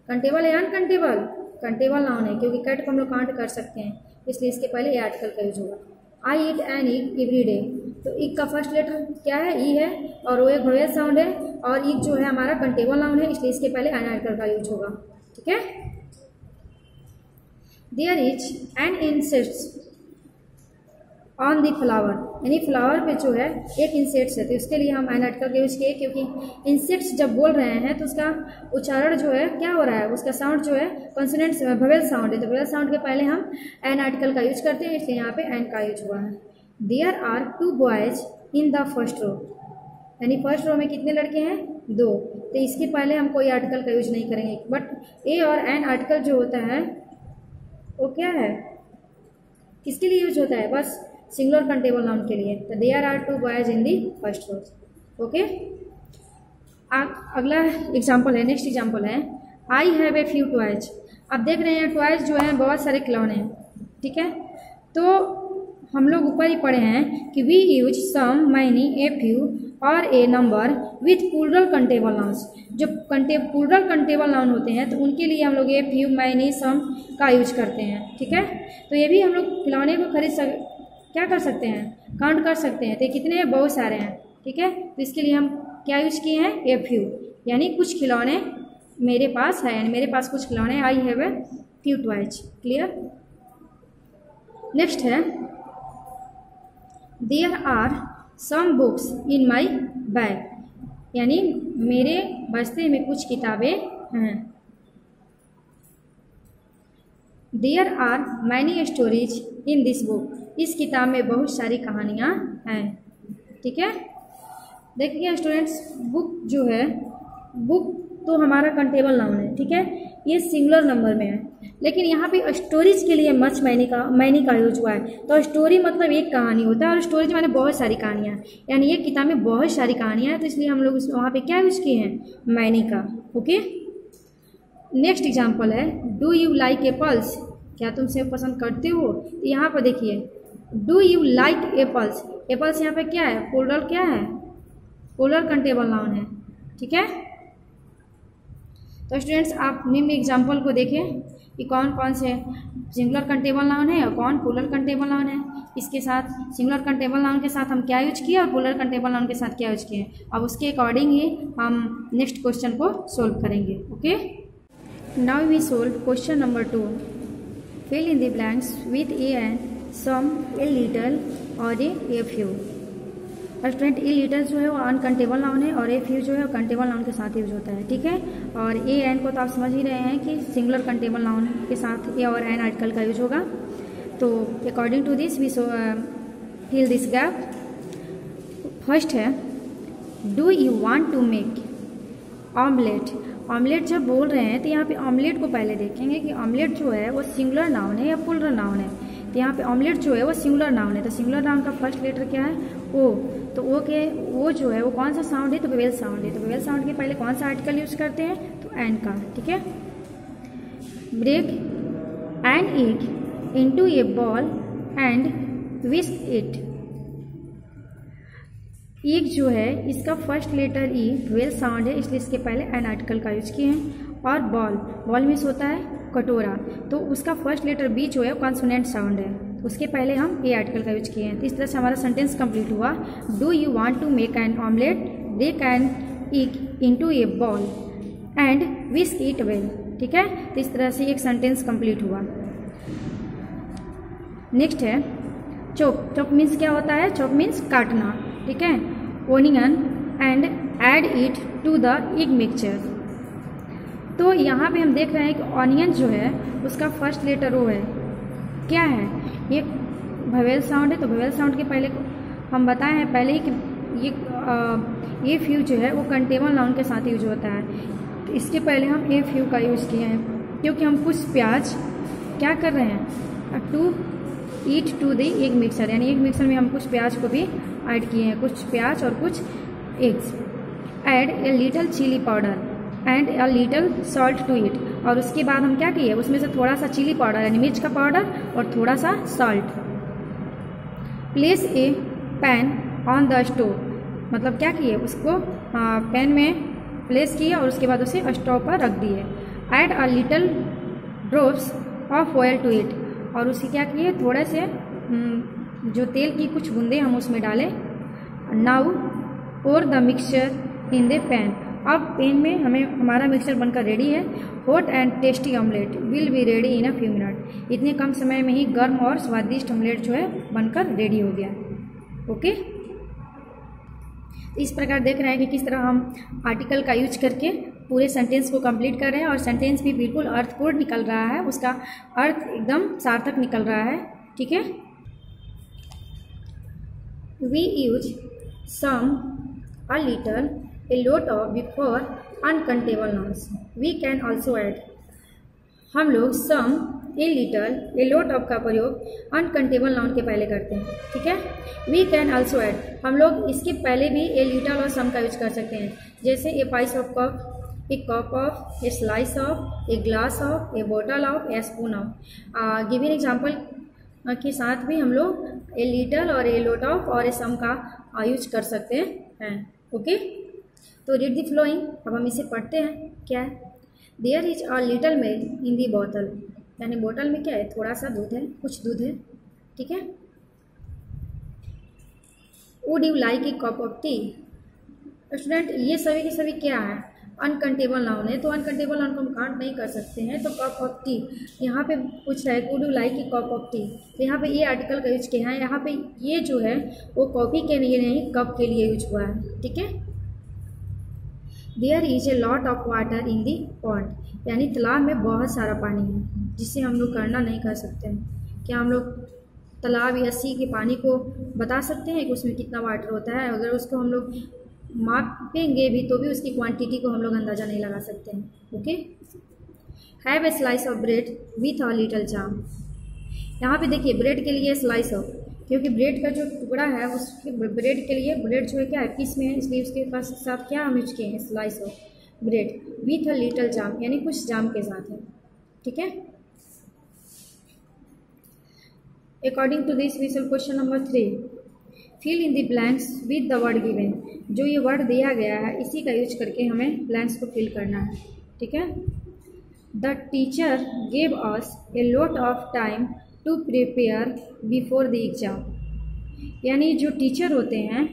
काउंटेबल या अनकाउंटेबल? काउंटेबल नाउन है, क्योंकि कैट को हम लोग काउंट कर सकते हैं, इसलिए इसके पहले ए आर्टिकल का यूज होगा। आई ईट एन ईग एवरी डे, तो ईग का फर्स्ट लेटर क्या है? ई है, और वो एक वोवेल साउंड है, और ईग जो है हमारा काउंटेबल नाउन है, इसलिए इसके पहले एन आर्टिकल का यूज होगा, ठीक है। There is an insects on the flower, यानी फ्लावर पे जो है एक इंसेक्ट्स है, तो इसके लिए हम एन आर्टिकल का यूज किए, क्योंकि इंसेक्ट्स जब बोल रहे हैं तो उसका उच्चारण जो है क्या हो रहा है, उसका साउंड जो है कॉन्सोनेंट वोवेल साउंड है, तो वोवेल साउंड के पहले हम एन आर्टिकल का यूज करते हैं, इसलिए यहाँ पे एन का यूज हुआ है। There are 2 boys in the first row, यानी फर्स्ट रो में कितने लड़के हैं? 2, तो इसके पहले हम कोई आर्टिकल का यूज नहीं करेंगे। बट ए और एन आर्टिकल जो होता है वो क्या है, किसके लिए यूज होता है, बस सिंगुलर कंटेबल नाउन के लिए। तो there are 2 boys in the first rows. Okay, अगला एग्जाम्पल है, नेक्स्ट एग्जाम्पल है I have a few toys. अब देख रहे हैं टॉयज जो है बहुत सारे खिलौने हैं, ठीक है। तो हम लोग ऊपर ही पढ़े हैं कि we use some, many, a few और a number with plural countable nouns. जो प्लूरल कंटेबल नाउन होते हैं तो उनके लिए हम लोग ए फ्यू, मैनी, सम का यूज करते हैं, ठीक है। तो ये भी हम लोग खिलौने को क्या कर सकते हैं, काउंट कर सकते हैं। तो कितने हैं, बहुत सारे हैं, ठीक है। तो इसके लिए हम क्या यूज किए हैं, ए फ्यू, यानी कुछ खिलौने मेरे पास है, यानी मेरे पास कुछ खिलौने, I have a few toys. Clear. Next है there are some books in my bag, यानी मेरे बस्ते में कुछ किताबें हैं। There are many stories in this book, इस किताब में बहुत सारी कहानियाँ हैं, ठीक है। देखिए स्टूडेंट्स, बुक जो है, बुक तो हमारा कंटेबल नाउन है, ठीक है, ये सिंगुलर नंबर में है। लेकिन यहाँ पे स्टोरीज के लिए मच मैनी का यूज हुआ है। तो स्टोरी मतलब एक कहानी होता है और स्टोरीज माने बहुत सारी कहानियाँ, यानी ये किताब में बहुत सारी कहानियाँ हैं, तो इसलिए हम लोग वहाँ पे क्या यूज किए हैं, मैनी का। ओके, नेक्स्ट एग्जाम्पल है डू यू लाइक एप्पल्स, क्या तुम सेब पसंद करते हो। तो यहाँ पर देखिए do you like apples, apples यहाँ पे क्या है, प्लूरल क्या है, प्लूरल कंटेबल नाउन है, ठीक है। तो स्टूडेंट्स आप निम्न एग्जाम्पल को देखें कि कौन कौन से सिंगुलर कंटेबल नाउन है और कौन प्लूरल कंटेबल नाउन है। इसके साथ सिंगुलर कंटेबल नाउन के साथ हम क्या यूज किए और प्लूरल कंटेबल नाउन के साथ क्या यूज किए, अब उसके अकॉर्डिंग ही हम नेक्स्ट क्वेश्चन को सोल्व करेंगे। Okay, now we solve question number 2। Fill in the blanks with a and some, a little और ए फ्यू। और स्टूडेंट ए लिटल जो है वो अनकंटेबल नाउन है और ए फ्यू जो है कंटेबल नाउन के साथ यूज होता है, ठीक है। और ए एन को तो आप समझ ही रहे हैं कि सिंगुलर कंटेबल नाउन के साथ ए और एन आर्टिकल का यूज होगा। तो according to this we fill this gap. First है do you want to make omelette. Omelette जब बोल रहे हैं तो यहाँ पे ऑमलेट को पहले देखेंगे कि ऑमलेट जो है वो सिंगुलर नाउन है या प्लूरल नाउन है। तो यहाँ पे ऑमलेट जो है वो सिंगुलर नाउन है, तो सिंगुलर नाउन का फर्स्ट लेटर क्या है, ओ। तो वो जो है वो कौन सा साउंड है, तो वेवेल साउंड है। तो वेवेल साउंड के पहले कौन सा आर्टिकल यूज करते हैं, तो एन का, ठीक है। Break an egg into a bowl and whisk it. Egg जो है इसका first letter E vowel sound है, इसलिए इसके पहले एन आर्टिकल का यूज किए हैं। और बॉल मीन्स होता है कटोरा, तो उसका फर्स्ट लेटर बी जो है कॉन्सोनेंट साउंड है, उसके पहले हम ए आर्टिकल का यूज किए हैं। तो इस तरह से हमारा सेंटेंस कंप्लीट हुआ। Do you want to make an omelette, break an egg into a bowl and whisk it well, ठीक है। तो इस तरह से एक सेंटेंस कंप्लीट हुआ। नेक्स्ट है चॉप। चॉप मीन्स क्या होता है, चॉप मीन्स काटना, ठीक है। Onion and add it to the egg mixture. तो यहाँ पे हम देख रहे हैं कि ऑनियन जो है उसका फर्स्ट लेटर ओ है, क्या है, ये वेवेल साउंड है। तो वेवेल साउंड के पहले हम बताए हैं पहले ही कि ये फ्यू जो है वो कंटेबल नाउन के साथ यूज होता है। तो इसके पहले हम ए फ्यू का यूज़ किए हैं क्योंकि हम कुछ प्याज क्या कर रहे हैं, to eat to the egg mixer, यानी एग मिक्सर में हम कुछ प्याज को भी ऐड किए हैं, कुछ प्याज और कुछ eggs. Add a little chilli powder and a little salt to it. और उसके बाद हम क्या किए, उसमें से थोड़ा सा चिली पाउडर यानी मिर्च का पाउडर और थोड़ा सा salt. Place a pan on the stove, मतलब क्या किए, उसको पैन में प्लेस किए और उसके बाद उसे स्टोव पर रख दिए। Add a little drops of oil to it, और उसे क्या किए, थोड़े से जो तेल की कुछ बूंदे हम उसमें डालें। नाउ और the mixture in the pan, अब पैन में हमारा मिक्सचर बनकर रेडी है। Hot and tasty omelette will be ready in a few minute, इतने कम समय में ही गर्म और स्वादिष्ट ऑमलेट जो है बनकर रेडी हो गया। ओके, इस प्रकार देख रहे हैं कि किस तरह हम आर्टिकल का यूज करके पूरे सेंटेंस को कंप्लीट कर रहे हैं और सेंटेंस भी बिल्कुल अर्थपूर्ण निकल रहा है, उसका अर्थ एकदम सार्थक निकल रहा है, ठीक है। We use some, a little a lot of before uncountable nouns. We can also add. हम लोग some, a little, a lot of का प्रयोग uncountable noun के पहले करते हैं, ठीक है। We can also add, हम लोग इसके पहले भी a little और some का यूज कर सकते हैं, जैसे a piece of cup, a cup of, a slice of, a glass of, a bottle of, a spoon of. Given example के साथ भी हम लोग ए लिटल और ए लोट ऑफ और ए सम का यूज कर सकते हैं, ओके। तो रीड द फ्लोइंग, अब हम इसे पढ़ते हैं। क्या है? There is a little milk in the बोतल, यानी बोतल में क्या है, थोड़ा सा दूध है, कुछ दूध है, ठीक है। Would you like a cup of T? Student ये सभी के सभी क्या है, अनकंटेबल नाउन है, तो अनकंटेबल नाउन को हम काउंट नहीं कर सकते हैं। तो कप ऑफ टी यहाँ पे पूछ रहा है, would you like a cup of T, तो यहाँ पे ये आर्टिकल का यूज किया है। यहाँ पे ये जो है वो कॉफी के लिए नहीं, कप के लिए यूज हुआ है, ठीक है। There is a lot of water in the pond, यानी तालाब में बहुत सारा पानी है, जिससे हम लोग गणना नहीं कर सकते हैं। क्या हम लोग तालाब या सी के पानी को बता सकते हैं कि उसमें कितना वाटर होता है? अगर उसको हम लोग मापेंगे भी तो भी उसकी क्वांटिटी को हम लोग अंदाज़ा नहीं लगा सकते हैं, okay. Have a slice of bread with a little jam, यहाँ पे देखिए ब्रेड के लिए स्लाइस ऑफ, क्योंकि ब्रेड का जो टुकड़ा है उसके ब्रेड के लिए, ब्रेड जो है क्या है, पीस में है, इसलिए उसके पास साथ क्या हम यूज किए हैं, slice of bread with a little jam, यानी कुछ जाम के साथ है, ठीक है। According to this we shall question number 3, fill in the blanks with the word given, जो ये वर्ड दिया गया है इसी का यूज करके हमें ब्लैंक्स को फिल करना है, ठीक है। The teacher gave us a lot of time to prepare before the exam, यानी जो टीचर होते हैं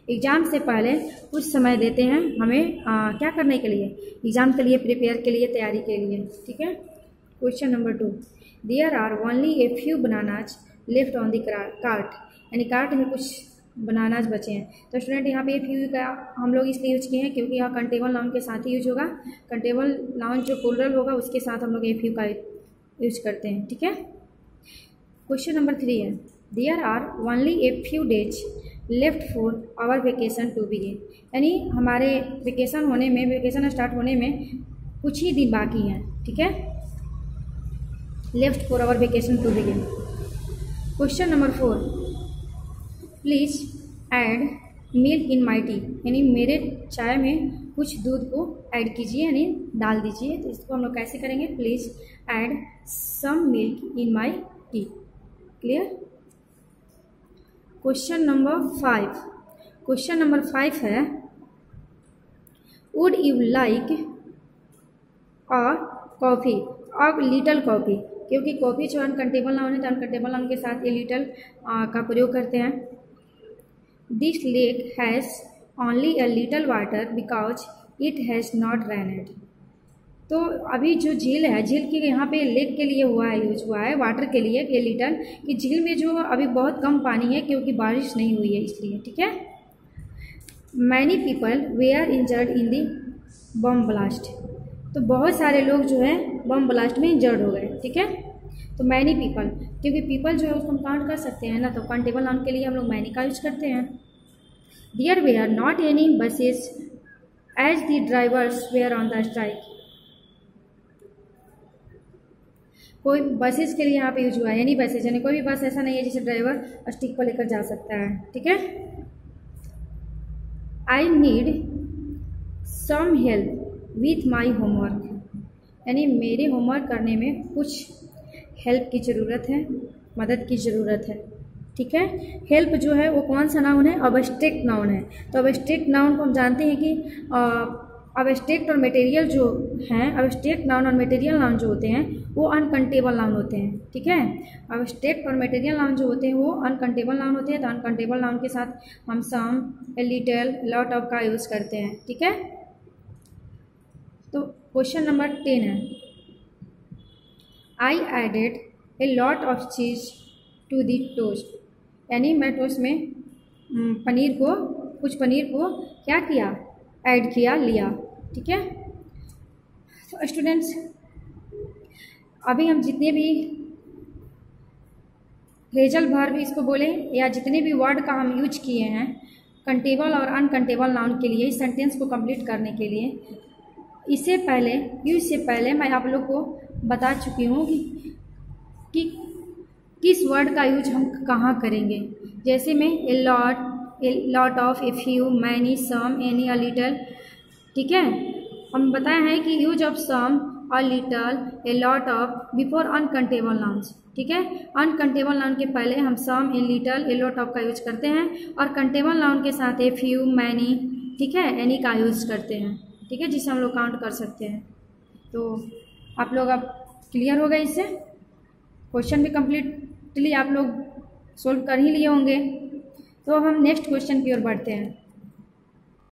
एग्ज़ाम से पहले कुछ समय देते हैं हमें क्या करने के लिए, एग्ज़ाम के लिए, प्रिपेयर के लिए, तैयारी के लिए, ठीक है। Question number 2, there are only a few bananas left on the cart, यानी कार्ट में कुछ बनानाज बचे हैं। तो स्टूडेंट यहाँ पे फ्यू का हम लोग इसलिए यूज किए हैं क्योंकि यहाँ कंटेबल नाउन के साथ ही यूज होगा, कंटेबल नाउन जो प्लूरल होगा उसके साथ हम लोग ए फ्यू का यूज करते हैं, ठीक है। क्वेश्चन नंबर 3 है, there are only a few days left for our vacation to begin, यानी हमारे वेकेशन होने में, वेकेशन स्टार्ट होने में कुछ ही दिन बाकी हैं, ठीक है। Left for our vacation to begin. Question number 4, please add milk in my tea, यानी मेरे चाय में कुछ दूध को ऐड कीजिए, यानी डाल दीजिए। तो इसको हम लोग कैसे करेंगे, please add some milk in my tea, clear. Question number 5, question number 5 है, would you like a coffee, a little coffee, क्योंकि कॉफ़ी जो अनकंटेबल नाउन है तो अनकंटेबल नाउन के साथ ए लिटल का प्रयोग करते हैं। This lake has only a little water because it has not rained, तो अभी जो झील है, झील के यहाँ पे लेक के लिए हुआ है, यूज हुआ है वाटर के लिए, ए लिटल, कि झील में जो अभी बहुत कम पानी है क्योंकि बारिश नहीं हुई है इसलिए, ठीक है। Many people were injured in the bomb blast, तो बहुत सारे लोग जो है बम ब्लास्ट में इंजर्ड हो गए, ठीक है। तो मैनी पीपल, क्योंकि पीपल जो है उसको हम काउंट कर सकते हैं ना, तो काउंटेबल नाउन के लिए हम लोग मैनी का यूज करते हैं। There were not any buses as the drivers were on the strike, कोई बसेस के लिए यहाँ पे यूज हुआ है, यानी बसेस, यानी कोई भी बस ऐसा नहीं है जिसे ड्राइवर स्टिक पर लेकर जा सकता है, ठीक है। I need some help with my homework, यानी मेरे होमवर्क करने में कुछ हेल्प की ज़रूरत है, मदद की ज़रूरत है, ठीक है। हेल्प जो है वो कौन सा नाउन है, अब्स्ट्रैक्ट नाउन है। तो अब्स्ट्रैक्ट नाउन को हम जानते हैं कि अब्स्ट्रैक्ट और मटेरियल जो हैं, अब्स्ट्रैक्ट नाउन और मटेरियल नाउन जो होते हैं वो अनकंटेबल नाउन होते हैं, ठीक है। अब्स्ट्रैक्ट और मटेरियल नाउन जो होते हैं वो अनकंटेबल नाउन होते हैं, तो अनकंटेबल नाउन के साथ हम some, a little, lot of का यूज़ करते हैं, ठीक है। तो क्वेश्चन नंबर 10 है, I added a lot of cheese to the toast, यानी मैं टोस्ट में कुछ पनीर को क्या किया, ऐड किया, लिया, ठीक है। तो स्टूडेंट्स अभी हम जितने भी फ्रेजल वर्ब इसको बोले या जितने भी वर्ड का हम यूज किए हैं कंटेबल और अनकंटेबल नाउन के लिए इस सेंटेंस को कंप्लीट करने के लिए इससे पहले मैं आप लोग को बता चुकी हूँ कि किस वर्ड का यूज हम कहाँ करेंगे। जैसे में a lot of, a few, many, some, any, a little, ठीक है। हम बताए हैं कि use of some, a little, a lot of before uncountable nouns, ठीक है। अनकंटेबल नाउन के पहले हम some, a little, a lot of का यूज करते हैं और कंटेबल नाउन के साथ ए फ्यू, मैनी, ठीक है, एनी का यूज करते हैं, ठीक है, जिसे हम लोग काउंट कर सकते हैं। तो आप लोग अब क्लियर हो गए, इससे क्वेश्चन भी कम्प्लीटली आप लोग सोल्व कर ही लिए होंगे। तो अब हम नेक्स्ट क्वेश्चन की ओर बढ़ते हैं।